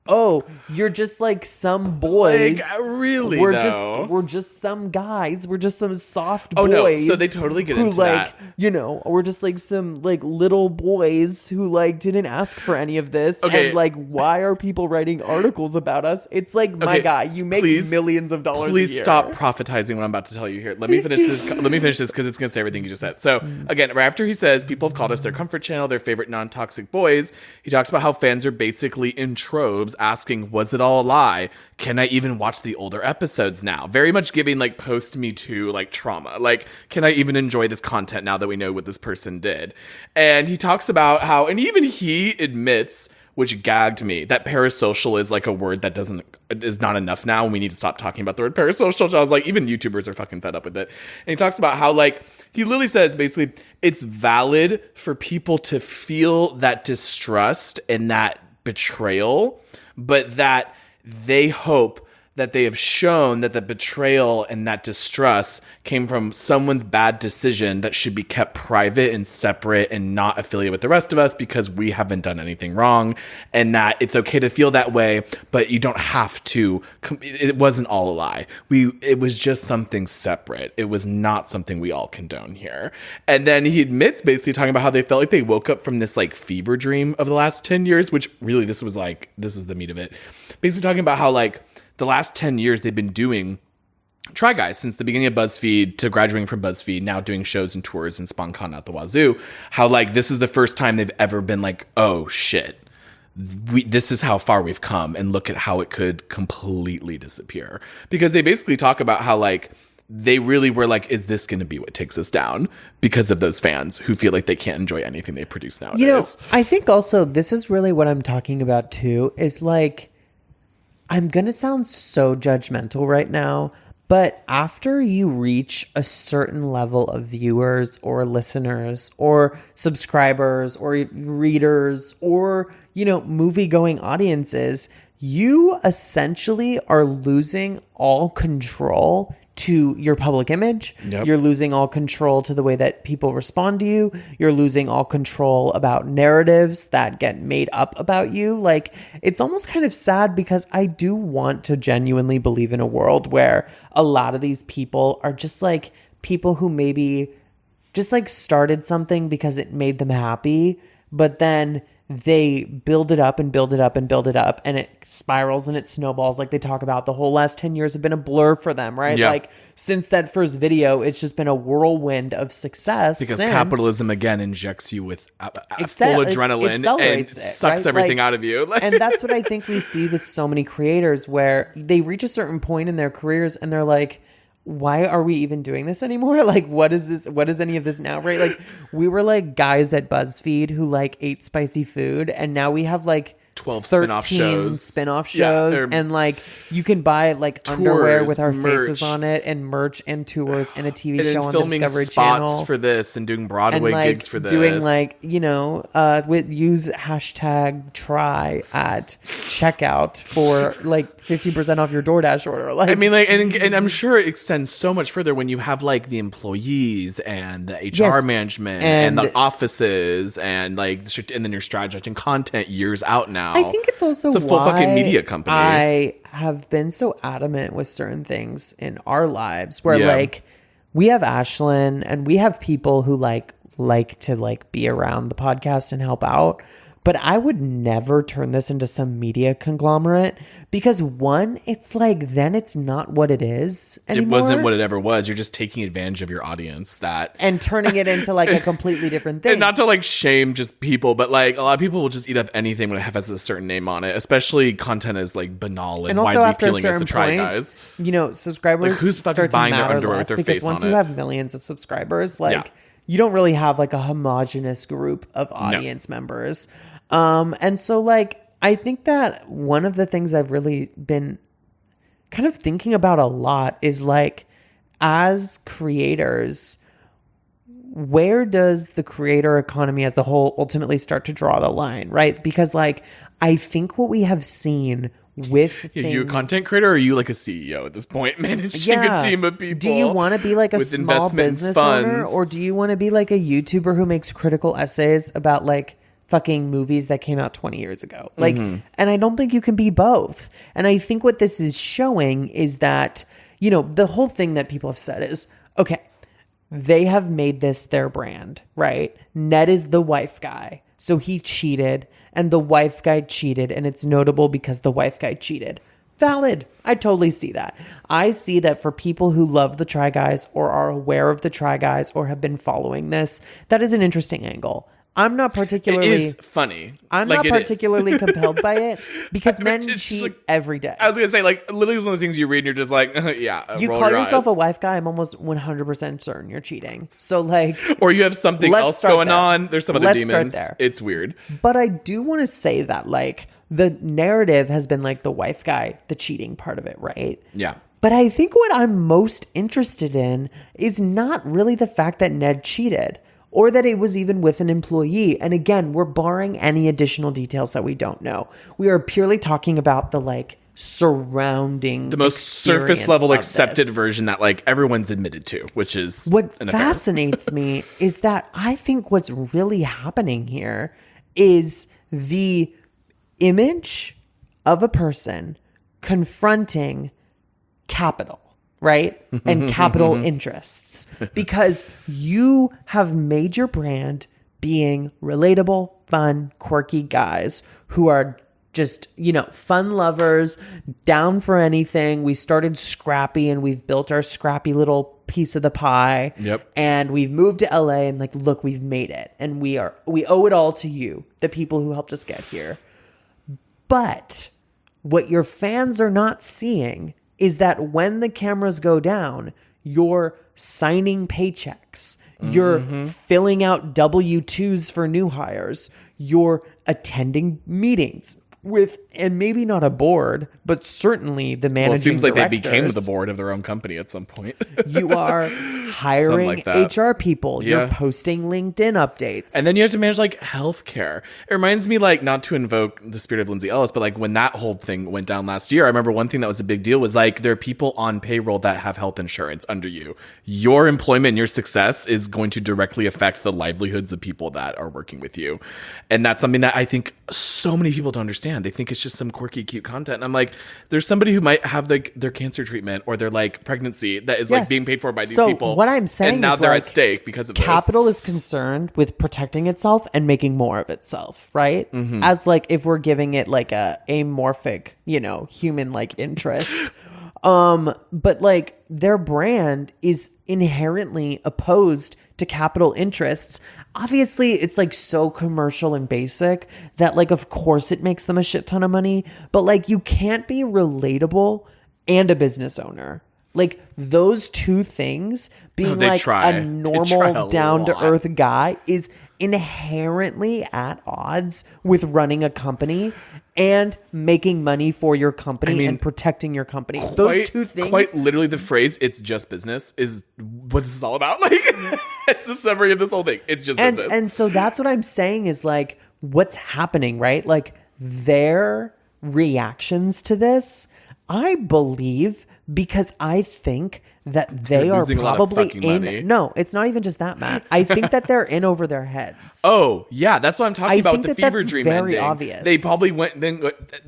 Oh, you're just like some boys. Like, really? We're just some guys. We're just some soft boys. Oh no! So they totally get into like, that. You know, we're just like some like little boys who like didn't ask for any of this. Okay. And like, why are people writing articles about us? It's like, my guy, you make millions of dollars. Please a year. stop prophetizing what I'm about to tell you here. Let me finish this. Let me finish this because it's going to say everything you just said. So again, right after he says people have called us their comfort channel, their favorite non-toxic boys, he talks about how fans are basically in troves asking, was it all a lie? Can I even watch the older episodes now? Very much giving like post Me Too like trauma. Like, can I even enjoy this content now that we know what this person did? And he talks about how, and even he admits, which gagged me, that parasocial is like a word that is not enough now. We need to stop talking about the word parasocial. So I was like, even YouTubers are fucking fed up with it. And he talks about how like, he literally says basically it's valid for people to feel that distrust and that betrayal, but that they hope that they have shown that the betrayal and that distrust came from someone's bad decision that should be kept private and separate and not affiliated with the rest of us because we haven't done anything wrong, and that it's okay to feel that way, but you don't have to. It wasn't all a lie. It was just something separate. It was not something we all condone here. And then he admits, basically talking about how they felt like they woke up from this like fever dream of the last 10 years, which really this is the meat of it. Basically talking about how like the last 10 years they've been doing Try Guys since the beginning of BuzzFeed to graduating from BuzzFeed, now doing shows and tours and SpawnCon out the wazoo. How like this is the first time they've ever been like, oh shit, this is how far we've come, and look at how it could completely disappear. Because they basically talk about how like they really were like, is this going to be what takes us down? Because of those fans who feel like they can't enjoy anything they produce nowadays. You know, I think also this is really what I'm talking about too, is like, I'm going to sound so judgmental right now, but after you reach a certain level of viewers or listeners or subscribers or readers or, you know, movie-going audiences, you essentially are losing all control to your public image. Yep. You're losing all control to the way that people respond to you. You're losing all control about narratives that get made up about you. Like, it's almost kind of sad because I do want to genuinely believe in a world where a lot of these people are just like people who maybe just like started something because it made them happy, but then they build it up and build it up and build it up, and it spirals and it snowballs. Like they talk about, the whole last 10 years have been a blur for them, right? Yeah. Like since that first video, it's just been a whirlwind of success. Because since. Capitalism again injects you with full It adrenaline accelerates and it, sucks right? everything Like, out of you. And that's what I think we see with so many creators, where they reach a certain point in their careers and they're like, why are we even doing this anymore? Like, what is this? What is any of this now? Right? Like, we were like guys at BuzzFeed who like ate spicy food, and now we have like 12 13 spin-off shows, and like you can buy like underwear with our faces on it, and merch and tours and a TV and show on filming Discovery spots Channel for this and doing Broadway and like gigs for this, doing like, you know, use hashtag try at checkout for like 50% off your DoorDash order. Like, I mean, like, and I'm sure it extends so much further when you have like the employees and the HR management and the offices and like, and then you're strategizing content years out now. I think it's also a full why fucking media company. I have been so adamant with certain things in our lives where like we have Ashlyn and we have people who like to like be around the podcast and help out. But I would never turn this into some media conglomerate because one, it's like, then it's not what it is anymore. It wasn't what it ever was. You're just taking advantage of your audience and turning it into like a completely different thing. And not to like shame just people, but like a lot of people will just eat up anything when it has a certain name on it, especially content is like banal and also widely after appealing as the Try Guys. You know, subscribers Like, who's start to buying their matter underwear less with their because face once on you it? have millions of subscribers, like you don't really have like a homogenous group of No. audience members. And so like, I think that one of the things I've really been kind of thinking about a lot is like, as creators, where does the creator economy as a whole ultimately start to draw the line, right? Because like, I think what we have seen with things... You a content creator, or are you like a CEO at this point, managing a team of people? Do you want to be like a small business owner, or do you want to be like a YouTuber who makes critical essays about like fucking movies that came out 20 years ago? Like, and I don't think you can be both. And I think what this is showing is that, you know, the whole thing that people have said is, okay, they have made this their brand, right? Ned is the wife guy. So he cheated and the wife guy cheated, and it's notable because the wife guy cheated. Valid. I totally see that. I see that for people who love the Try Guys or are aware of the Try Guys or have been following this, that is an interesting angle. I'm not particularly... It is funny. I'm Like, not particularly compelled by it because men It's cheat like- every day. I was going to say, like, literally it's one of those things you read and you're just like, You roll call your yourself eyes. a wife guy, I'm almost 100% certain you're cheating. So like... Or you have something Let's else start going there. on. There's some other Let's demons. start there. It's weird. But I do want to say that like the narrative has been like the wife guy, the cheating part of it, right? Yeah. But I think what I'm most interested in is not really the fact that Ned cheated or that it was even with an employee. And again, we're barring any additional details that we don't know. We are purely talking about the like surrounding the most surface experience level of accepted this. version that like everyone's admitted to, which is What an affair. fascinates me is that I think what's really happening here is the image of a person confronting capital, right? And capital interests. Because you have made your brand being relatable, fun, quirky guys who are just, fun lovers, down for anything. We started scrappy and we've built our scrappy little piece of the pie. Yep. And we've moved to LA and like, look, we've made it. And we owe it all to you, the people who helped us get here. But what your fans are not seeing is that when the cameras go down, you're signing paychecks. You're filling out W-2s for new hires. You're attending meetings with, and maybe not a board, but certainly the managing Well, it seems like directors. they became the board of their own company at some point. You are hiring like that. HR people. Yeah. You're posting LinkedIn updates. And then you have to manage like healthcare. It reminds me, like, not to invoke the spirit of Lindsay Ellis, but like when that whole thing went down last year, I remember one thing that was a big deal was like there are people on payroll that have health insurance under you. Your employment and your success is going to directly affect the livelihoods of people that are working with you. And that's something that I think so many people don't understand. They think it's just some quirky, cute content. And I'm like, there's somebody who might have like their cancer treatment or their like pregnancy that is like Yes. being paid for by these So people. what I'm saying and now is, they're like, at stake because of capital is concerned with protecting itself and making more of itself, right? As like if we're giving it like a amorphic, human like interest. But like their brand is inherently opposed to capital interests. Obviously, it's like so commercial and basic that like of course it makes them a shit ton of money, but like you can't be relatable and a business owner. Like those two things being They like try. a They normal try a down to lot. earth guy is inherently at odds with running a company and making money for your company and protecting your company. Those two things. Quite literally, the phrase "it's just business" is what this is all about. Like, it's the summary of this whole thing. It's just business. And so that's what I'm saying is like what's happening, right? Like their reactions to this, I believe, because I think that they They're are losing a lot of probably fucking money. No, it's not even just that, Matt. I think that they're in over their heads. Oh yeah, that's what I'm talking I about think with the that fever that's dream very ending. obvious. They probably went. Then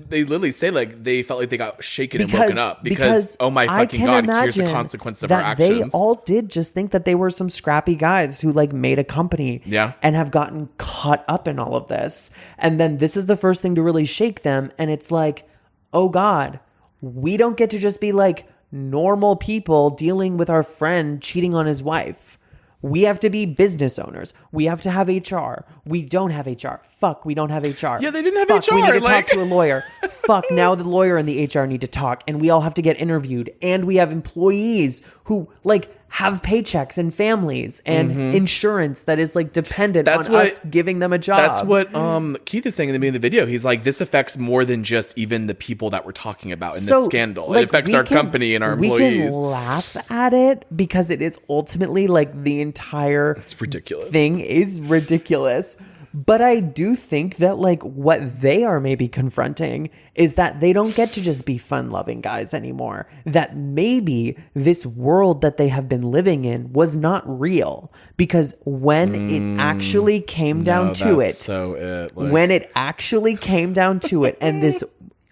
they literally say like they felt like they got shaken and woken up because oh my I fucking can god, here's the imagine consequence of our that actions. they all did just think that they were some scrappy guys who like made a company, Yeah. and have gotten caught up in all of this, and then this is the first thing to really shake them, and it's like, oh god, we don't get to just be like normal people dealing with our friend cheating on his wife. We have to be business owners. We have to have HR. We don't have HR. Fuck, we don't have HR. Yeah, they didn't have Fuck, HR, we need to like- talk to a lawyer. Fuck, now the lawyer and the HR need to talk, and we all have to get interviewed, and we have employees who like have paychecks and families and insurance that is like dependent on us giving them a job. That's what Keith is saying in the beginning of the video. He's like, this affects more than just even the people that we're talking about in this scandal. like, it affects we our can- company and our We employees. can laugh at it because it is ultimately like the entire It's ridiculous. thing is ridiculous. But I do think that like what they are maybe confronting is that they don't get to just be fun-loving guys anymore. That maybe this world that they have been living in was not real. Because when it actually came down to it, when it actually came down to it, and this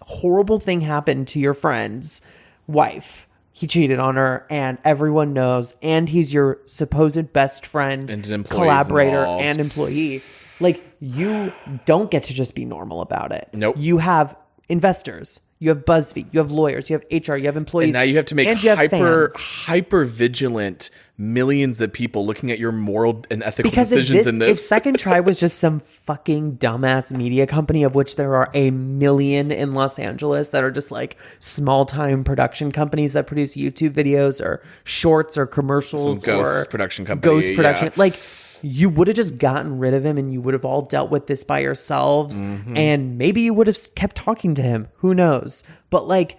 horrible thing happened to your friend's wife, he cheated on her, and everyone knows, and he's your supposed best friend, And an employee's collaborator, involved. and employee. Like, you don't get to just be normal about it. Nope. You have investors, you have BuzzFeed, you have lawyers, you have HR, you have employees. And now you have to make and you have fans. hyper vigilant millions of people looking at your moral and ethical Because if decisions in this. if Second Try was just some fucking dumbass media company, of which there are a million in Los Angeles that are just like small time production companies that produce YouTube videos or shorts or commercials, Some ghost or production company, ghost production, yeah. like, you would have just gotten rid of him and you would have all dealt with this by yourselves. And maybe you would have kept talking to him. Who knows? But like,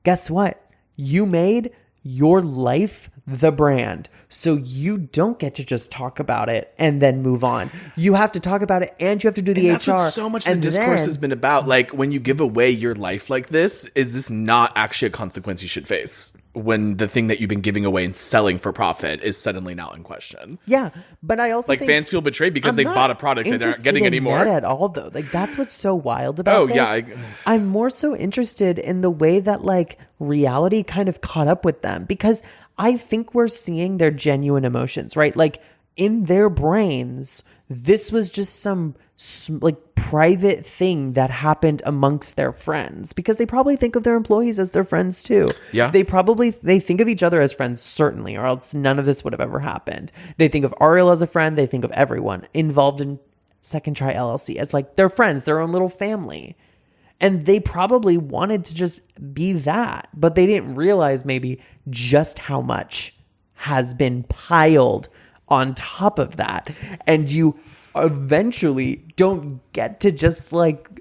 guess what? You made your life the brand. So you don't get to just talk about it and then move on. You have to talk about it and you have to do the And that's HR. what so much of the discourse has been about. Like, when you give away your life like this, is this not actually a consequence you should face? When the thing that you've been giving away and selling for profit is suddenly now in question. Yeah, but I also like think fans feel betrayed because I'm they not bought a product that they're not getting interested in anymore. Ned at all, though. Like, that's what's so wild about this. Yeah, I'm more so interested in the way that like reality kind of caught up with them, because I think we're seeing their genuine emotions, right? Like, in their brains, this was just some like private thing that happened amongst their friends, because they probably think of their employees as their friends too. Yeah. They think of each other as friends, certainly, or else none of this would have ever happened. They think of Ariel as a friend. They think of everyone involved in Second Try LLC as like their friends, their own little family. And they probably wanted to just be that, but they didn't realize maybe just how much has been piled on top of that. And you eventually don't get to just like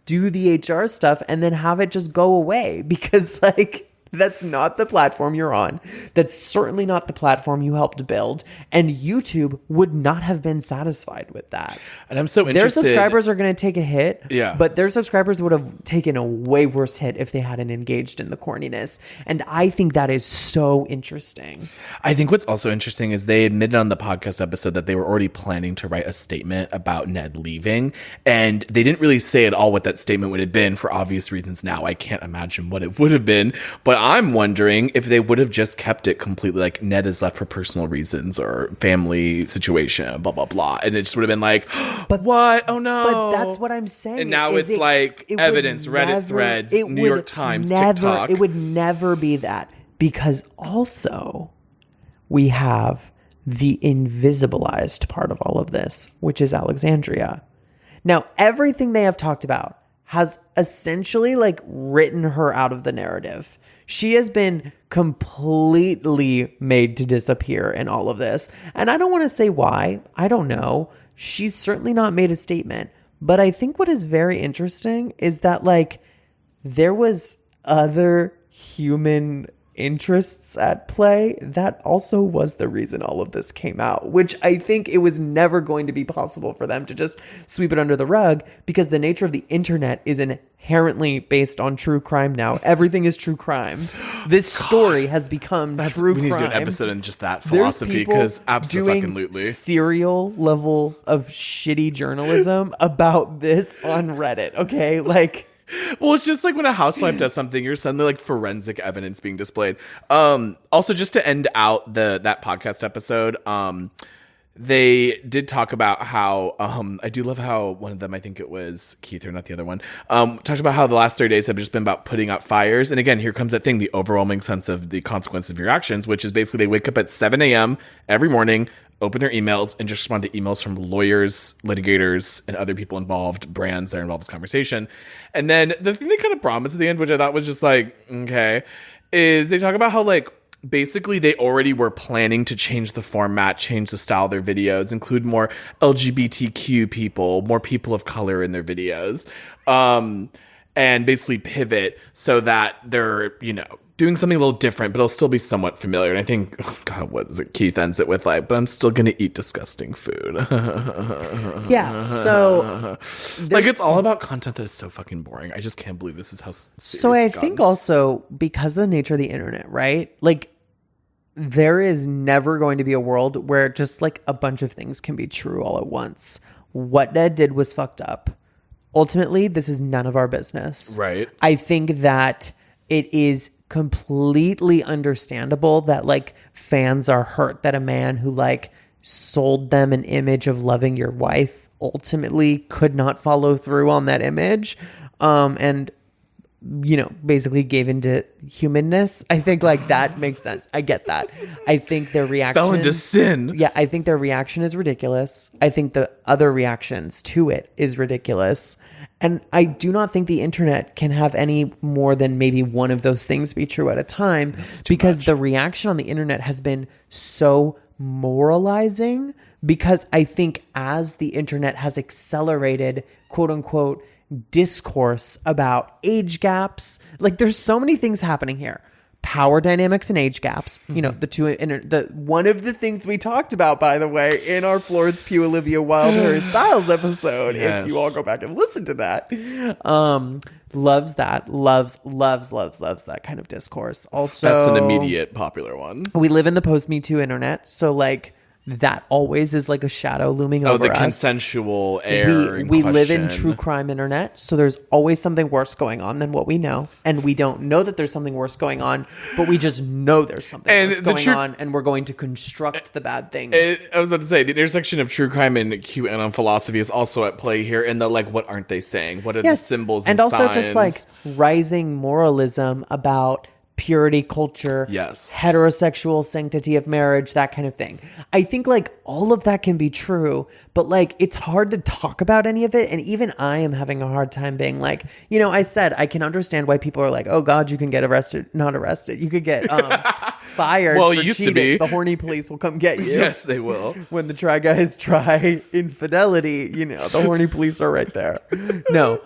do the HR stuff and then have it just go away, because like that's not the platform you're on. That's certainly not the platform you helped build. And YouTube would not have been satisfied with that. And I'm so interested. Their subscribers are going to take a hit. Yeah. But their subscribers would have taken a way worse hit if they hadn't engaged in the corniness. And I think that is so interesting. I think what's also interesting is they admitted on the podcast episode that they were already planning to write a statement about Ned leaving. And they didn't really say at all what that statement would have been, for obvious reasons. Now I can't imagine what it would have been. But I'm wondering if they would have just kept it completely like Ned is left for personal reasons or family situation, blah, blah, blah. And it just would have been like, but what? Oh no. But that's what I'm saying. And now it's like evidence, Reddit threads, New York Times, TikTok. It would never be that, because also we have the invisibilized part of all of this, which is Alexandria. Now, everything they have talked about has essentially like written her out of the narrative. She has been completely made to disappear in all of this. And I don't want to say why. I don't know. She's certainly not made a statement. But I think what is very interesting is that like there was other human interests at play that also was the reason all of this came out, which I think it was never going to be possible for them to just sweep it under the rug, because the nature of the internet is inherently based on true crime now. Everything is true crime. This story has become true crime. We need to do an episode in just that philosophy, because absolutely serial level of shitty journalism about this on Reddit. Okay, like. Well, it's just like when a housewife does something, you're suddenly like forensic evidence being displayed. Also, just to end out that podcast episode, they did talk about how I do love how one of them, I think it was Keith or not the other one, talked about how the last 30 days have just been about putting out fires. And again, here comes that thing, the overwhelming sense of the consequences of your actions, which is basically they wake up at 7 a.m. every morning, open their emails, and just respond to emails from lawyers, litigators, and other people involved, brands that are involved in this conversation. And then the thing they kind of promised at the end, which I thought was just like, okay, is they talk about how like basically they already were planning to change the format, change the style of their videos, include more LGBTQ people, more people of color in their videos, and basically pivot so that they're, doing something a little different, but it'll still be somewhat familiar. And I think, God, what is it? Keith ends it with like, but I'm still going to eat disgusting food. Yeah. So like, it's all about content that is so fucking boring. I just can't believe this is how So I think also because of the nature of the internet, right? Like there is never going to be a world where just like a bunch of things can be true all at once. What Ned did was fucked up. Ultimately, this is none of our business. Right. I think that it is completely understandable that like fans are hurt that a man who like sold them an image of loving your wife ultimately could not follow through on that image, and basically gave into humanness. I think like that makes sense. I get that. I think their reaction fell into sin. Yeah, I think their reaction is ridiculous. I think the other reactions to it is ridiculous. And I do not think the internet can have any more than maybe one of those things be true at a time, because the reaction on the internet has been so moralizing, because I think as the internet has accelerated, quote unquote, discourse about age gaps, like there's so many things happening here. power dynamics and age gaps. You know, one of the things we talked about, by the way, in our Florence Pugh, Olivia Wilde, Harry Styles episode, if you all go back and listen to that, loves that, loves that kind of discourse. Also, That's an immediate popular one. we live in the post Me Too internet, so like that always is like a shadow looming over us. The consensual air. We live in true crime internet, so there's always something worse going on than what we know, and we don't know that there's something worse going on, but we just know there's something worse going on, and we're going to construct the bad thing. I was about to say, the intersection of true crime and QAnon philosophy is also at play here, in the like, what aren't they saying? What are the symbols and also signs? just like rising moralism about purity culture, heterosexual sanctity of marriage, that kind of thing. I think like all of that can be true, but like it's hard to talk about any of it. And even I am having a hard time being like, you know, I said I can understand why people are like, oh God, you can get not arrested. You could get fired. Well, for it used cheating. to be. The horny police will come get you. Yes, they will. When the Try Guys try infidelity, you know, the horny police are right there. No.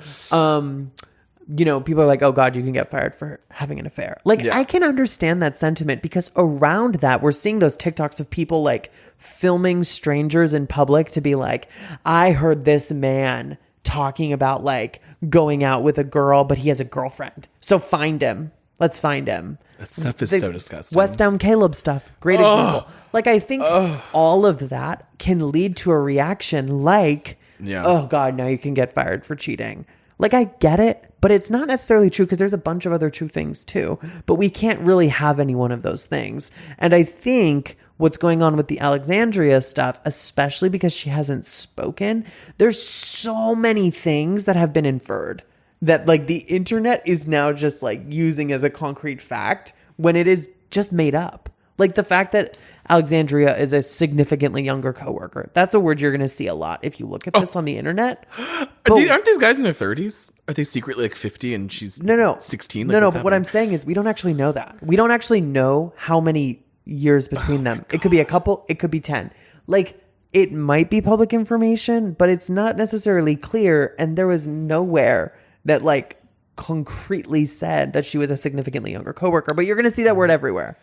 You know, people are like, oh God, you can get fired for having an affair. Like, I can understand that sentiment, because around that, we're seeing those TikToks of people like filming strangers in public to be like, I heard this man talking about like going out with a girl, but he has a girlfriend. So find him. Let's find him. That stuff is so disgusting. West Down Caleb stuff. Great example. Like, I think all of that can lead to a reaction like, oh God, now you can get fired for cheating. Like, I get it, but it's not necessarily true, because there's a bunch of other true things too. But we can't really have any one of those things. And I think what's going on with the Alexandria stuff, especially because she hasn't spoken, there's so many things that have been inferred that like the internet is now just like using as a concrete fact when it is just made up. Like the fact that Alexandria is a significantly younger coworker. That's a word you're going to see a lot if you look at this on the internet. But Aren't these guys in their 30s? Are they secretly like 50 and she's 16? Like, But what I'm saying is we don't actually know that. We don't actually know how many years between them. It could be a couple. It could be 10. Like, it might be public information, but it's not necessarily clear. And there was nowhere that like concretely said that she was a significantly younger coworker. But you're going to see that word everywhere.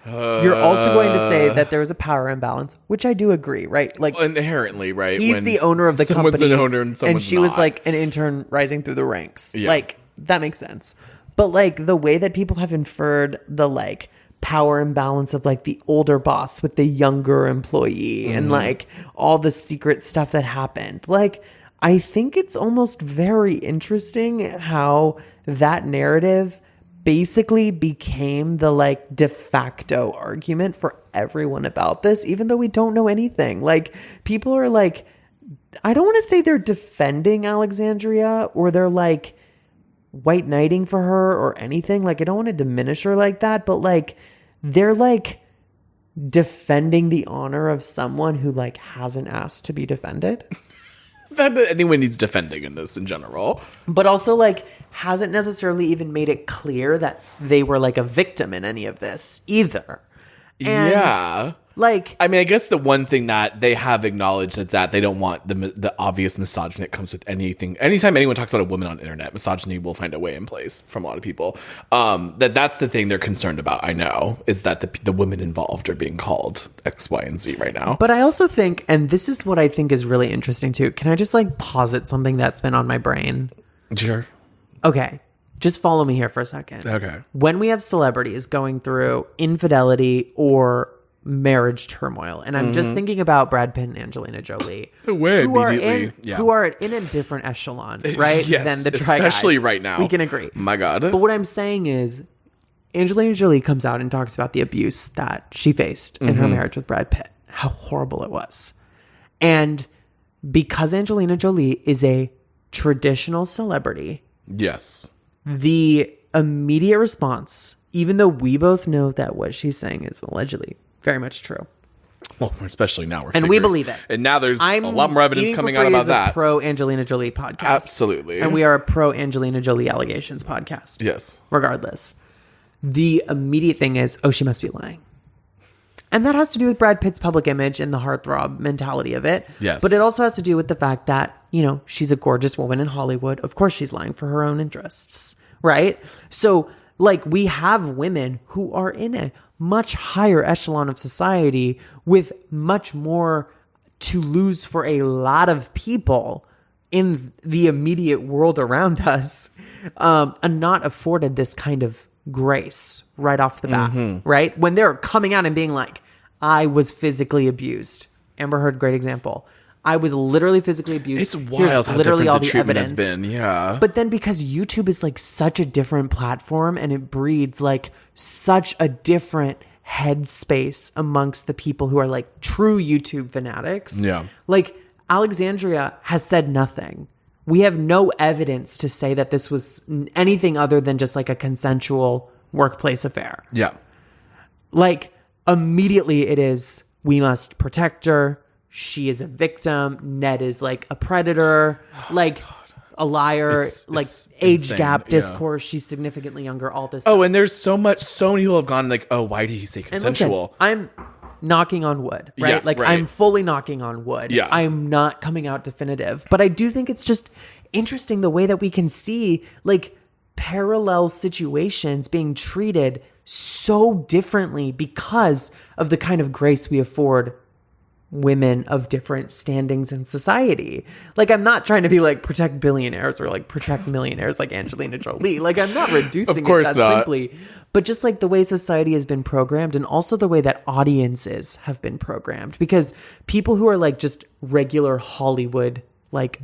You're also going to say that there was a power imbalance, which I do agree, right? Like, inherently, right? He's the owner of the someone's company, an owner and someone's she not. was like an intern rising through the ranks. Yeah. Like, that makes sense. But like the way that people have inferred the like power imbalance of like the older boss with the younger employee and like all the secret stuff that happened, like, I think it's almost very interesting how that narrative basically became the like de facto argument for everyone about this, even though we don't know anything. Like, people are like, I don't want to say they're defending Alexandria or they're like white knighting for her or anything. Like, I don't want to diminish her like that, but like, they're like defending the honor of someone who like hasn't asked to be defended. That anyone needs defending in this in general, but also like hasn't necessarily even made it clear that they were like a victim in any of this either. And like, I mean, I guess the one thing that they have acknowledged is that they don't want the obvious misogyny that comes with anything. Anytime anyone talks about a woman on the internet, misogyny will find a way in place from a lot of people. That's the thing they're concerned about. I know is that the women involved are being called X, Y, and Z right now. But I also think, and this is what I think is really interesting too. Can I just like posit something that's been on my brain? Sure. Okay. Just follow me here for a second. Okay. When we have celebrities going through infidelity or marriage turmoil, and I'm just thinking about Brad Pitt and Angelina Jolie, who are in a different echelon, right? Yes, than the Try Guys. especially right now. We can agree. My God. But what I'm saying is, Angelina Jolie comes out and talks about the abuse that she faced in her marriage with Brad Pitt, how horrible it was. And because Angelina Jolie is a traditional celebrity, yes, the immediate response, even though we both know that what she's saying is allegedly very much true. Well, especially now we believe it. And now there's a lot more evidence coming out about that. Pro Angelina Jolie podcast. Absolutely. And we are a pro Angelina Jolie allegations podcast. Yes. Regardless. The immediate thing is, oh, she must be lying. And that has to do with Brad Pitt's public image and the heartthrob mentality of it. Yes. But it also has to do with the fact that, you know, she's a gorgeous woman in Hollywood. Of course she's lying for her own interests, right? So Like, we have women who are in a much higher echelon of society with much more to lose for a lot of people in the immediate world around us, and not afforded this kind of grace right off the bat, right? When they're coming out and being like, I was physically abused. Amber Heard, great example. I was literally physically abused. It's wild how literally different all the the treatment evidence. has been. Yeah. But then because YouTube is like such a different platform and it breeds like such a different headspace amongst the people who are like true YouTube fanatics. Yeah. Like Alexandria has said nothing. We have no evidence to say that this was anything other than just like a consensual workplace affair. Yeah. Like immediately it is, we must protect her. She is a victim. Ned is like a predator, like a liar, it's age insane. gap discourse. She's significantly younger, all this Oh, stuff. and there's so many people have gone like, oh, why did he say And listen, consensual? I'm knocking on wood, right? Yeah, like right. I'm fully knocking on wood. Yeah. I'm not coming out definitive, but I do think it's just interesting the way that we can see like parallel situations being treated so differently because of the kind of grace we afford women of different standings in society. Like, I'm not trying to be like protect billionaires or like protect millionaires like Angelina Jolie. Like, I'm not reducing Of course it that not. simply, but just like the way society has been programmed and also the way that audiences have been programmed, because people who are like just regular Hollywood, like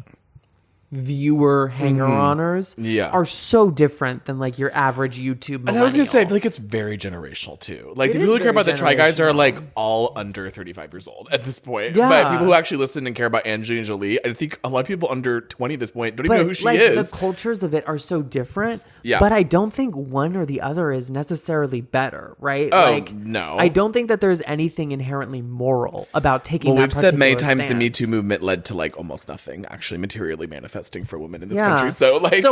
viewer hanger-oners Yeah. are so different than like your average YouTube millennial. And I was gonna say, I feel like it's very generational too. Like It the is people who care very about the Try Guys are generational. like all under 35 years old at this point. Yeah. But people who actually listen and care about Angelina Jolie, I think a lot of people under 20 at this point don't even know who she like, is. the cultures of it are so different. Yeah. But I don't think one or the other is necessarily better, right? Oh, like, no. I don't think that there's anything inherently moral about taking Well, that we've said many particular times the Me Too stance. movement led to like almost nothing actually materially manifesting for women in this Yeah. country. So like,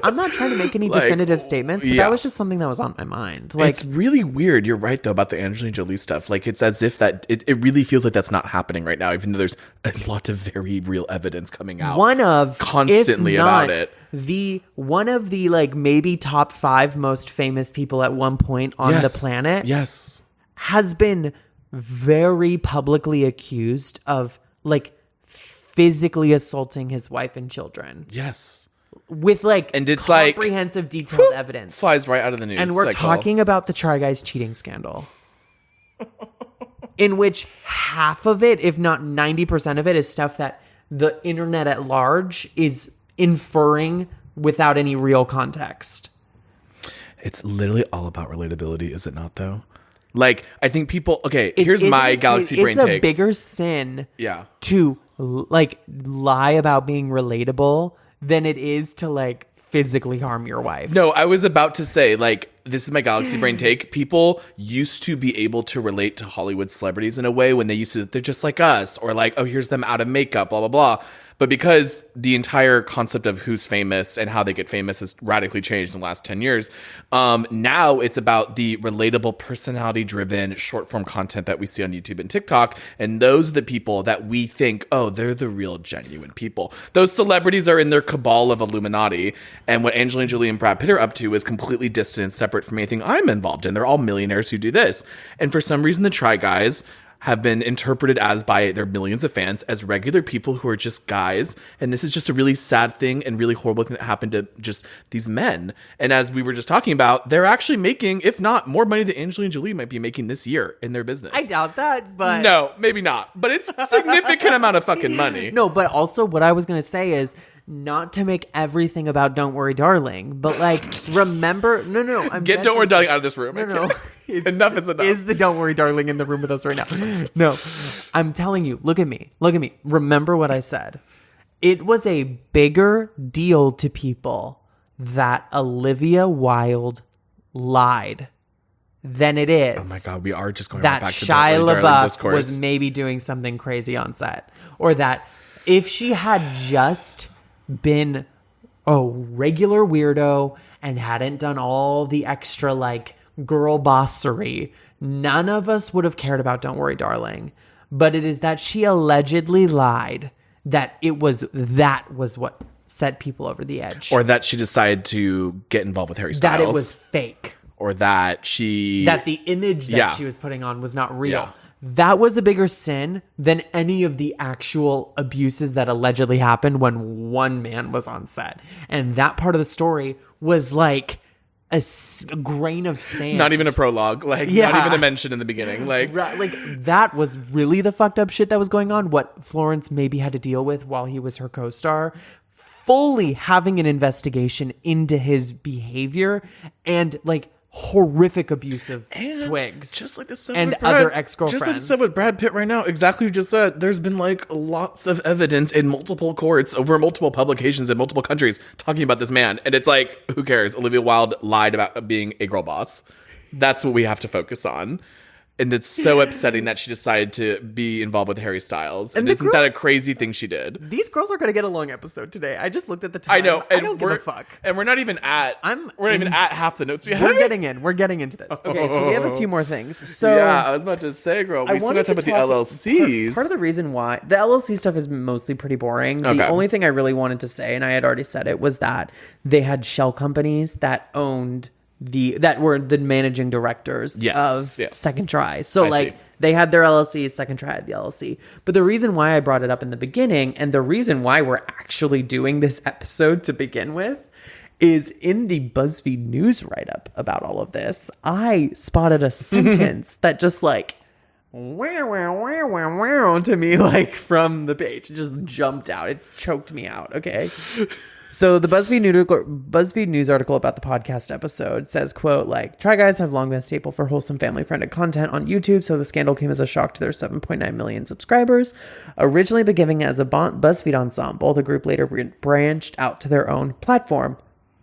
I'm not trying to make any Like, definitive statements, but yeah. that was just something that was on my mind. Like, it's really weird. You're right though about the Angelina Jolie stuff. Like it's as if that it really feels like that's not happening right now, even though there's a lot of very real evidence coming out. one of constantly if about not it. one of the like maybe top 5 most famous people at one point on the Yes. planet Yes. has been very publicly accused of like physically assaulting his wife and children Yes. with like And it's like, comprehensive detailed evidence. Flies right out of the news. And we're cycle. talking about the Try Guys cheating scandal. In which half of it, if not 90% of it, is stuff that the internet at large is inferring without any real context. It's literally all about relatability, is it not though? Like, I think people, okay, It's- here's isn't my it- galaxy brain It's a take. bigger sin Yeah. to like lie about being relatable than it is to like physically harm your wife. No, I was about to say, like, this is my galaxy brain take. People used to be able to relate to Hollywood celebrities in a way when they used to, they're just like us, or like, oh, here's them out of makeup, blah, blah, blah. But because the entire concept of who's famous and how they get famous has radically changed in the last 10 years, now it's about the relatable, personality-driven, short-form content that we see on YouTube and TikTok. And those are the people that we think, oh, they're the real, genuine people. Those celebrities are in their cabal of Illuminati. And what Angelina Jolie and Brad Pitt are up to is completely distant and separate from anything I'm involved in. They're all millionaires who do this. And for some reason, the Try Guys have been interpreted as by their millions of fans as regular people who are just guys. And this is just a really sad thing and really horrible thing that happened to just these men. And as we were just talking about, they're actually making, if not more money than Angelina Jolie might be making this year in their business. I doubt that, but No, maybe not. But it's a significant amount of fucking money. No, but also what I was going to say is not to make everything about Don't Worry Darling, but like remember I'm Get Don't Worry Darling out of this room. No. Enough is enough. Is the Don't Worry Darling in the room with us right now? No. I'm telling you, look at me. Remember what I said. It was a bigger deal to people that Olivia Wilde lied than it is. Oh my God, we are just going that right back to Shia Don't Worry Darling LaBeouf discourse. was maybe doing something crazy on set, or that if she had just been a regular weirdo and hadn't done all the extra like girl bossery, none of us would have cared about Don't Worry Darling. But it is that she allegedly lied that was what set people over the edge. Or that she decided to get involved with Harry Styles. That it was fake. Or that the image that she was putting on was not real. Yeah. That was a bigger sin than any of the actual abuses that allegedly happened when one man was on set. And that part of the story was like a grain of sand. Not even a prologue. Like, not even a mention in the beginning. Like, that was really the fucked up shit that was going on. What Florence maybe had to deal with while he was her co-star. Fully having an investigation into his behavior and like horrific abusive twigs, just like this and other ex-girlfriends. Just like this with Brad Pitt right now, exactly what you just said. There's been like lots of evidence in multiple courts over multiple publications in multiple countries talking about this man, and it's like, who cares? Olivia Wilde lied about being a girl boss. That's what we have to focus on. And it's so upsetting that she decided to be involved with Harry Styles. And isn't that a crazy thing she did? These girls are going to get a long episode today. I just looked at the time. I know. I don't give a fuck. And we're not even at half the notes we have. We're getting into this. Okay, so we have a few more things. So yeah, I was about to say, girl, we still got to talk about the LLCs. Part of the reason why the LLC stuff is mostly pretty boring. Okay. The only thing I really wanted to say, and I had already said it, was that they had shell companies that owned that were the managing directors of Second Try. So they had their LLC, Second Try had the LLC. But the reason why I brought it up in the beginning, and the reason why we're actually doing this episode to begin with, is in the BuzzFeed News write-up about all of this, I spotted a sentence that just like wow to me, like from the page. It just jumped out. It choked me out. Okay. So the BuzzFeed News article about the podcast episode says, quote, like, Try Guys have long been a staple for wholesome family-friendly content on YouTube, so the scandal came as a shock to their 7.9 million subscribers. Originally beginning as a BuzzFeed ensemble, the group later branched out to their own platform.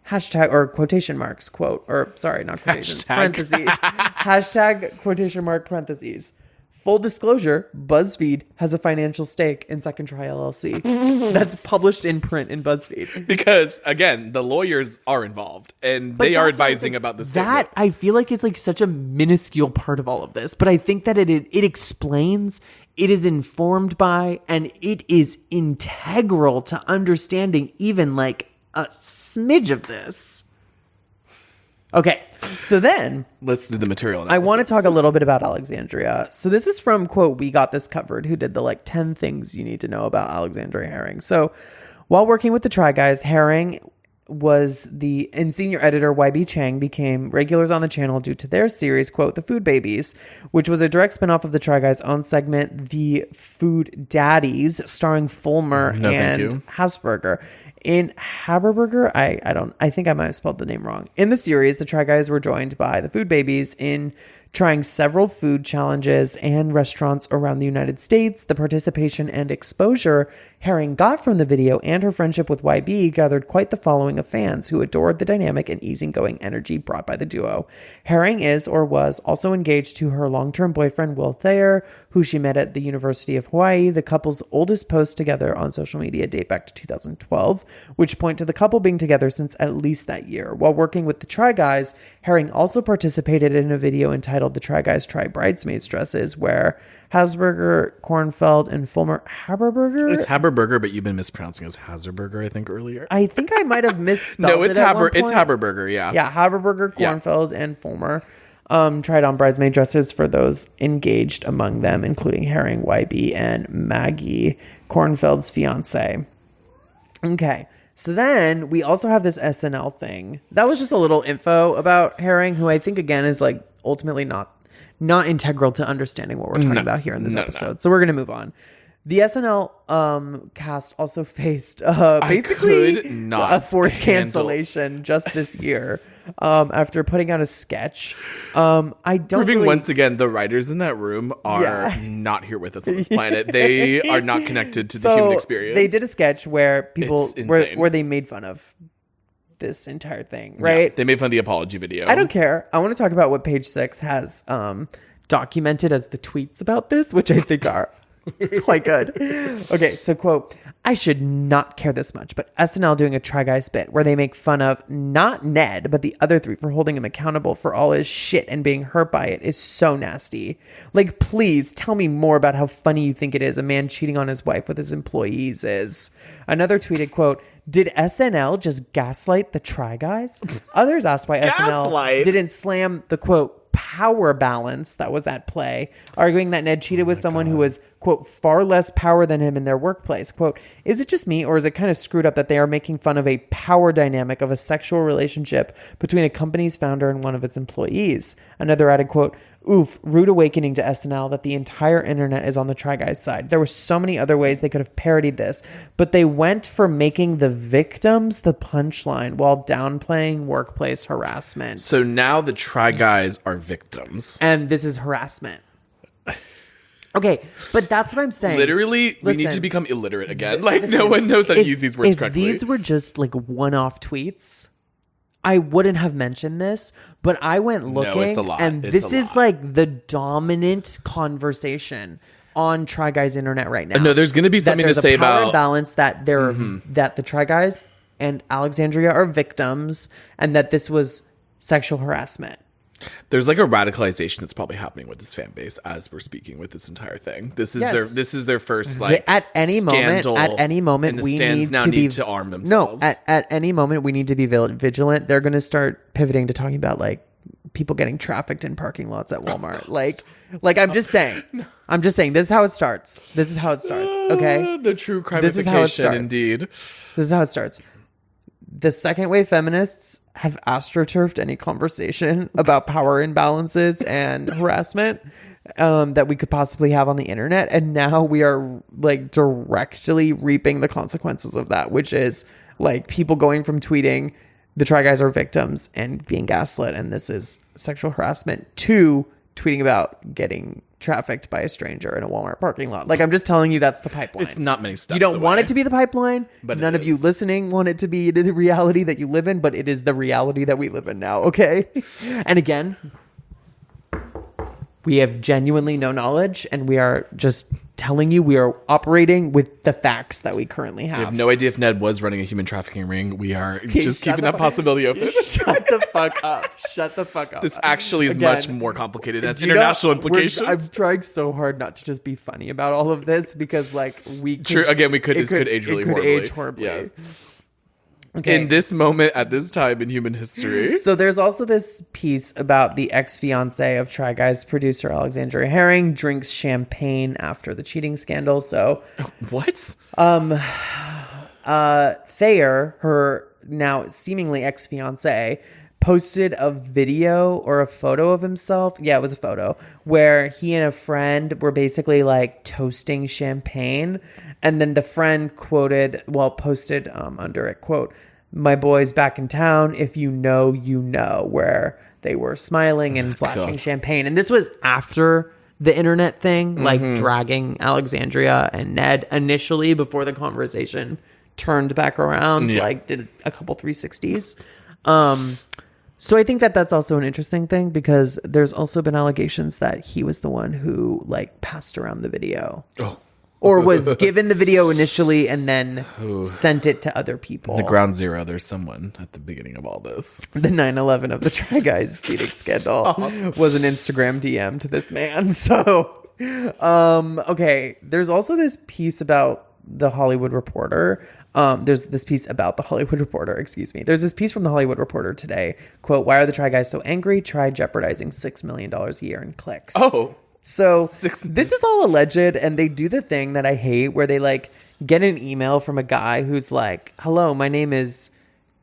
Hashtag, or quotation marks, quote, or sorry, not quotations, parentheses. Hashtag, quotation mark, parentheses. Full disclosure, BuzzFeed has a financial stake in Second Try LLC. That's published in print in BuzzFeed. Because, again, the lawyers are involved, and they are advising about this statement. That, I feel like, is like such a minuscule part of all of this. But I think that it explains, it is informed by, and it is integral to understanding even like a smidge of this. Okay, so then let's do the material analysis. I want to talk a little bit about Alexandria. So this is from, quote, We Got This Covered, who did the like 10 things you need to know about Alexandria Herring. So while working with the Try Guys, Herring and senior editor YB Chang became regulars on the channel due to their series, quote, The Food Babies, which was a direct spinoff of the Try Guys' own segment, The Food Daddies, starring Fulmer and Habsburger. In Haberburger, I think I might have spelled the name wrong. In the series, the Try Guys were joined by the Food Babies in trying several food challenges and restaurants around the United States. The participation and exposure Herring got from the video and her friendship with YB gathered quite the following of fans who adored the dynamic and easygoing energy brought by the duo. Herring is or was also engaged to her long-term boyfriend Will Thayer, who she met at the University of Hawaii. The couple's oldest posts together on social media date back to 2012, which point to the couple being together since at least that year. While working with the Try Guys, Herring also participated in a video entitled The Try Guys Try Bridesmaids Dresses, where Hasburger, Kornfeld, and Fulmer Haberburger. It's Haberburger, but you've been mispronouncing as Hazerburger, I think, earlier. I think I might have misspelled No, it's it at one point. It's Haberburger, yeah. Yeah, Haberburger, Kornfeld, and Fulmer tried on bridesmaid dresses for those engaged among them, including Herring, YB, and Maggie, Kornfeld's fiance. Okay. So then we also have this SNL thing. That was just a little info about Herring, who I think, again, is like ultimately not integral to understanding what we're talking about here in this episode. So we're going to move on. The SNL cast also faced basically a fourth cancellation just this year after putting out a sketch. Proving once again the writers in that room are not here with us on this planet. They are not connected to the human experience. They did a sketch where people where they made fun of this entire thing, right? Yeah, they made fun of the apology video. I don't care. I want to talk about what Page 6 has documented as the tweets about this, which I think are Quite good. Okay, so quote, I should not care this much, but SNL doing a Try Guys bit where they make fun of not Ned, but the other three for holding him accountable for all his shit and being hurt by it is so nasty. Like, please tell me more about how funny you think it is a man cheating on his wife with his employees is. Another tweeted, quote, did SNL just gaslight the Try Guys? Others asked why SNL didn't slam the, quote, power balance that was at play, arguing that Ned cheated with someone who was, quote, far less power than him in their workplace. Quote, is it just me or is it kind of screwed up that they are making fun of a power dynamic of a sexual relationship between a company's founder and one of its employees? Another added, quote, oof, rude awakening to SNL that the entire internet is on the Try Guys side. There were so many other ways they could have parodied this, but they went for making the victims the punchline while downplaying workplace harassment. So now the Try Guys are victims. And this is harassment. Okay, but that's what I'm saying. Literally, we need to become illiterate again. Like, no one knows how to use these words correctly. If these were just like one-off tweets, I wouldn't have mentioned this, but I went looking, it's a lot. and this is like the dominant conversation on Try Guys internet right now. No, there's going to be something to say power about balance that that the Try Guys and Alexandria are victims, and that this was sexual harassment. There's like a radicalization that's probably happening with this fan base as we're speaking with this entire thing. This is their first like at any moment and the we stands need now to need be to arm themselves. No, at any moment we need to be vigilant. They're going to start pivoting to talking about like people getting trafficked in parking lots at Walmart. like I'm just saying. This is how it starts. Okay, the true crimification. This is how it starts. Indeed. This is how it starts. The second wave feminists have astroturfed any conversation about power imbalances and harassment that we could possibly have on the internet. And now we are like directly reaping the consequences of that, which is like people going from tweeting the Try Guys are victims and being gaslit and this is sexual harassment to tweeting about getting trafficked by a stranger in a Walmart parking lot. Like, I'm just telling you that's the pipeline. It's not many steps You don't away. want it to be the pipeline, but none of you listening want it to be the reality that you live in, but it is the reality that we live in now, okay? And again, we have genuinely no knowledge, and we are just telling you we are operating with the facts that we currently have. We have no idea if Ned was running a human trafficking ring. We are just keeping that possibility open. Shut the fuck up. Shut the fuck up. This actually is much more complicated. It has international implications. I'm trying so hard not to just be funny about all of this because, like, we could... True. Again, this could age really horribly. Age horribly. Yes. Okay. In this moment, at this time in human history. So there's also this piece about the ex-fiance of Try Guys producer Alexandra Herring drinks champagne after the cheating scandal. So what? Thayer, her now seemingly ex-fiance, posted a video or a photo of himself. Yeah, it was a photo where he and a friend were basically like toasting champagne. And then the friend posted under it, quote, my boy's back in town. If you know, you know, where they were smiling and flashing champagne. And this was after the internet thing, like dragging Alexandria and Ned initially before the conversation turned back around, like did a couple 360s. So I think that that's also an interesting thing because there's also been allegations that he was the one who like passed around the video. Or was given the video initially and then sent it to other people. The ground zero, there's someone at the beginning of all this. The 9/11 of the Try Guys cheating scandal was an Instagram DM to this man. So, okay. There's also this piece about the Hollywood Reporter. There's this piece from the Hollywood Reporter today. Quote, why are the Try Guys so angry? Try jeopardizing $6 million a year in clicks. So this is all alleged, and they do the thing that I hate where they like get an email from a guy who's like, hello, my name is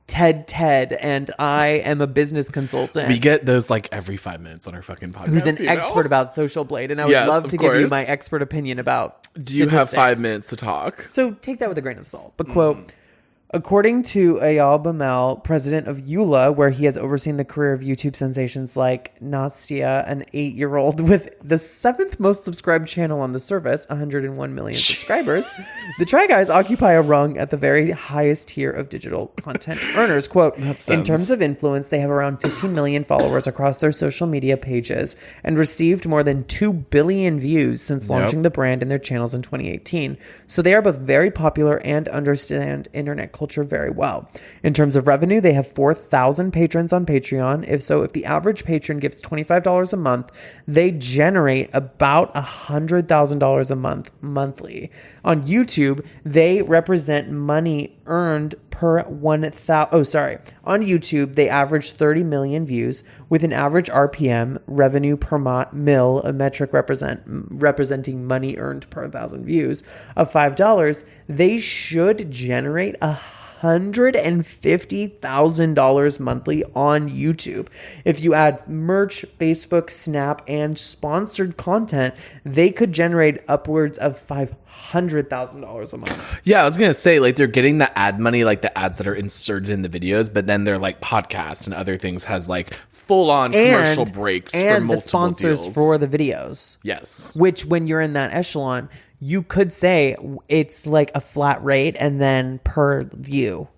Ted, and I am a business consultant. We get those like every 5 minutes on our fucking podcast. Who's an expert about Social Blade, and I would love to give you my expert opinion about Do you have 5 minutes to talk? So take that with a grain of salt. But quote, According to Ayal Bamel, president of EULA, where he has overseen the career of YouTube sensations like Nastia, an 8-year-old with the 7th most subscribed channel on the service, 101 million subscribers, the Try Guys occupy a rung at the very highest tier of digital content earners. Quote, in terms of influence, they have around 15 million followers across their social media pages and received more than 2 billion views since launching the brand in their channels in 2018. So they are both very popular and understand internet culture very well. In terms of revenue, they have 4,000 patrons on Patreon. If the average patron gives $25 a month, they generate about $100,000 a month monthly. On YouTube, they represent money earned per 1,000. On YouTube, they average 30 million views with an average RPM, revenue per mil, a metric representing money earned per 1,000 views, of $5. They should generate $150,000 monthly on YouTube. If you add merch, Facebook, Snap, and sponsored content, they could generate upwards of $500,000 a month. Yeah, I was gonna say, like, they're getting the ad money, like the ads that are inserted in the videos, but then their like podcasts and other things has like full on commercial breaks and for multiple the sponsors deals. for the videos. Yes, which when you're in that echelon, you could say it's like a flat rate and then per view,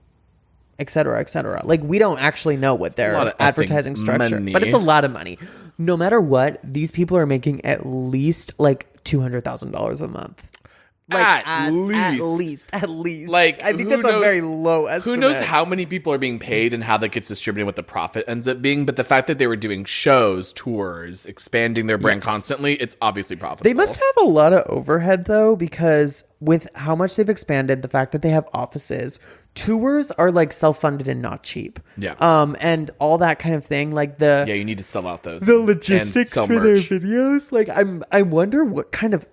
et cetera, et cetera. Like, we don't actually know what their advertising structure, but it's a lot of money. No matter what, these people are making at least like $200,000 a month. Like, at least. Like, I think that's a very low estimate. Who knows how many people are being paid and how that gets distributed, what the profit ends up being. But the fact that they were doing shows, tours, expanding their brand constantly, it's obviously profitable. They must have a lot of overhead, though, because with how much they've expanded, the fact that they have offices, tours are like self-funded and not cheap. Yeah. And all that kind of thing. Like you need to sell out those. The logistics for their videos. Like, I wonder what kind of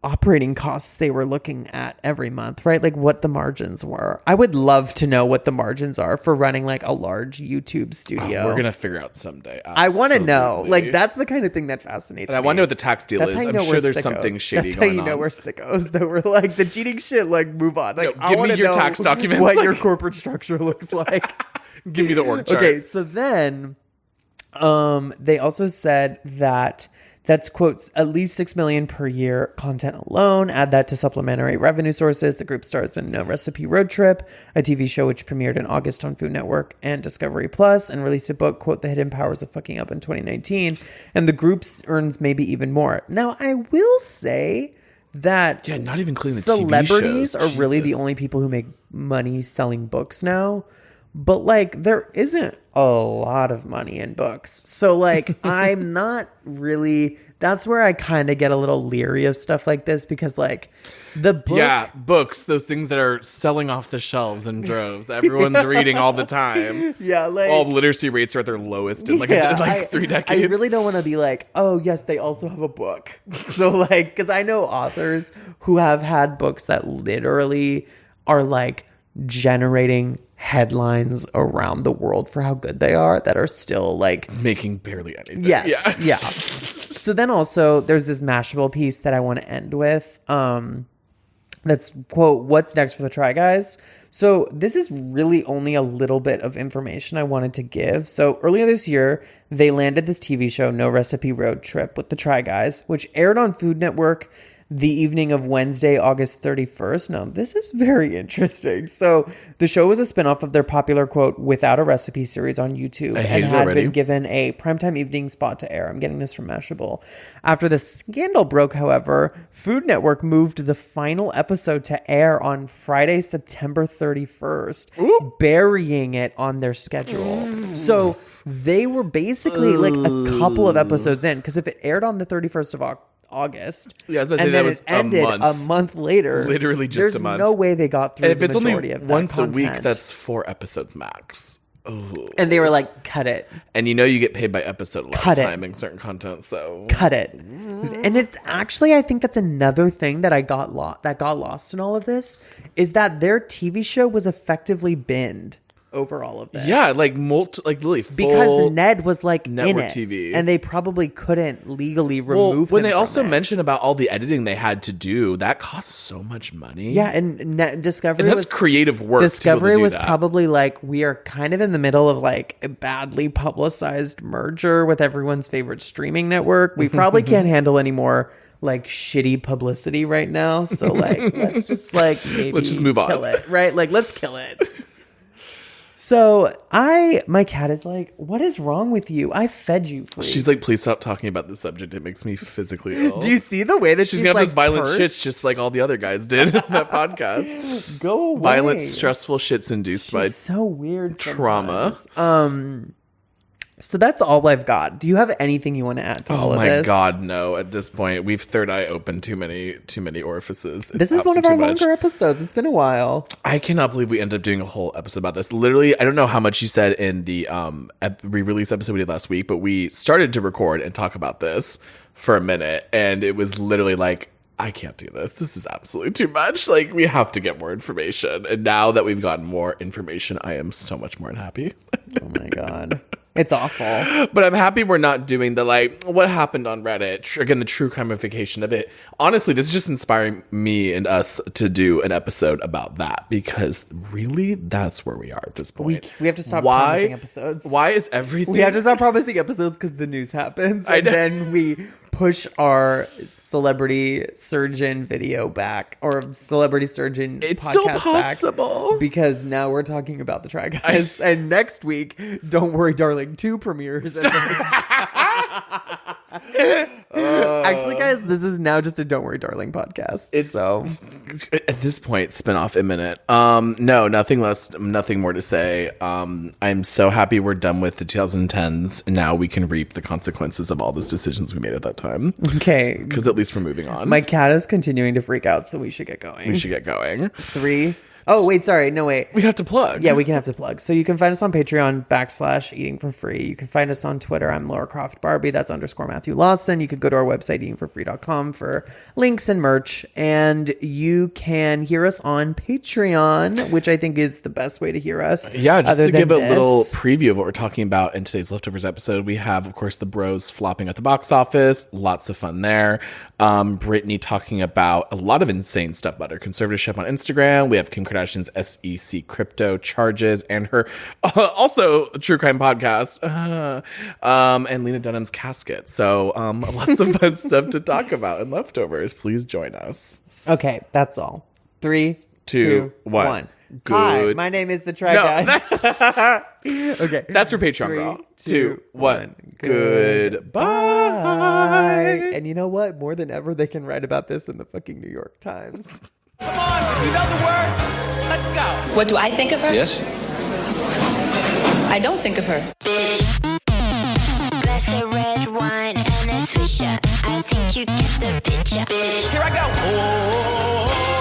operating costs they were looking at every month, right? Like, what the margins were. I would love to know what the margins are for running like a large YouTube studio. We're gonna figure out someday. Absolutely. I want to know. Like, that's the kind of thing that fascinates me. I wonder what the tax deal is. I'm sure there's something shady going on. That's how you know we're sickos. That we're like, the cheating shit, like, move on. Like, give me your tax documents. What your corporate structure looks like. Give me the org chart. Okay, so then they also said that that's, quotes, at least $6 million per year content alone. Add that to supplementary revenue sources. The group stars in No Recipe Road Trip, a TV show which premiered in August on Food Network and Discovery Plus, and released a book, quote, The Hidden Powers of Fucking Up, in 2019. And the group earns maybe even more. Now, I will say that not even including the celebrities TV shows. are really the only people who make money selling books now. But, like, there isn't a lot of money in books. So, like, I'm not really... That's where I kind of get a little leery of stuff like this, because, like, the book... Yeah, books, those things that are selling off the shelves in droves. Everyone's reading all the time. Yeah, like... All literacy rates are at their lowest in, like 3 decades. I really don't want to be like, oh, yes, they also have a book. So, like, because I know authors who have had books that literally are, like, generating headlines around the world for how good they are, that are still like making barely anything. Yes. Yeah. So then also there's this Mashable piece that I want to end with. That's, quote, what's next for the Try Guys. So this is really only a little bit of information I wanted to give. So earlier this year, they landed this TV show, No Recipe Road Trip, with the Try Guys, which aired on Food Network the evening of Wednesday, August 31st. Now, this is very interesting. So the show was a spinoff of their popular, quote, Without a Recipe series on YouTube, and had been given a primetime evening spot to air. I'm getting this from Mashable. After the scandal broke, however, Food Network moved the final episode to air on Friday, September 31st, burying it on their schedule. So they were basically like a couple of episodes in, because if it aired on the 31st of August, yeah, I was about to and say then that was it ended a month later. Literally just there's a month. No way they got through. And if the it's majority only of once that a week, content. that's 4 episodes max. Ooh. And they were like, cut it. And you know you get paid by episode a lot of time in certain content, so cut it. And it's actually, I think that's another thing that got lost in all of this, is that their TV show was effectively binned. over all of this. Yeah, like literally full because Ned was like network in it, TV, and they probably couldn't legally remove. When him they from also it. mentioned about all the editing they had to do, that costs so much money. Yeah, and Discovery and that's was creative work. Discovery to be able to was do that. probably like, we are kind of in the middle of like a badly publicized merger with everyone's favorite streaming network. We probably can't handle any more like shitty publicity right now. So like, let's just like maybe let's just move on. kill it, right? Like, let's kill it. So my cat is like, what is wrong with you? I fed you free. She's like, please stop talking about this subject. It makes me physically ill. Do you see the way that she's she's gonna have like those violent perched? shits just like all the other guys did in that podcast? Go away. Violent, stressful shits induced by so weird trauma. Sometimes. So that's all I've got. Do you have anything you want to add to all of this? Oh my god, no! At this point, we've third eye opened too many orifices. This is one of our longer episodes. It's been a while. I cannot believe we ended up doing a whole episode about this. Literally, I don't know how much you said in the re-release episode we did last week, but we started to record and talk about this for a minute, and it was literally like, I can't do this. This is absolutely too much. Like, we have to get more information. And now that we've gotten more information, I am so much more unhappy. Oh my god. It's awful. But I'm happy we're not doing the like, what happened on Reddit? Again, the true crimification of it. Honestly, this is just inspiring me and us to do an episode about that, because really, that's where we are at this point. We have to stop promising episodes. Why is everything... We have to stop promising episodes because the news happens. And then we push our celebrity surgeon video back, or celebrity surgeon it's podcast still possible back, because now we're talking about the Try Guys. And next week, Don't Worry Darling 2 premieres. And actually, guys, this is now just a Don't Worry Darling podcast. So at this point, spinoff imminent. No, nothing more to say. I'm so happy we're done with the 2010s. Now we can reap the consequences of all those decisions we made at that time. Okay. Because at least we're moving on. My cat is continuing to freak out, so we should get going. 3. Oh, wait, sorry. No, wait. We have to plug. Yeah, we can have to plug. So you can find us on Patreon /eating for free. You can find us on Twitter. I'm Laura Croft Barbie. That's _Matthew Lawson. You could go to our website, eatingforfree.com, for links and merch. And you can hear us on Patreon, which I think is the best way to hear us. Yeah, just to give a little this. preview of what we're talking about in today's Leftovers episode, we have, of course, the bros flopping at the box office. Lots of fun there. Brittany talking about a lot of insane stuff about her conservatorship on Instagram. We have Kim Kardashian's SEC crypto charges and her also true crime podcast, and Lena Dunham's casket. So lots of fun stuff to talk about in Leftovers. Please join us. Okay, that's all. 3, 2, 1. Good. Hi, my name is the Try Guys. Okay, that's for Patreon. 3, girl. 2, 1. Goodbye. And you know what? More than ever, they can write about this in the fucking New York Times. Come on, if you know the words, let's go. What do I think of her? Yes? I don't think of her. Glass of red wine and a swisher. I think you get the picture. Here I go. Oh.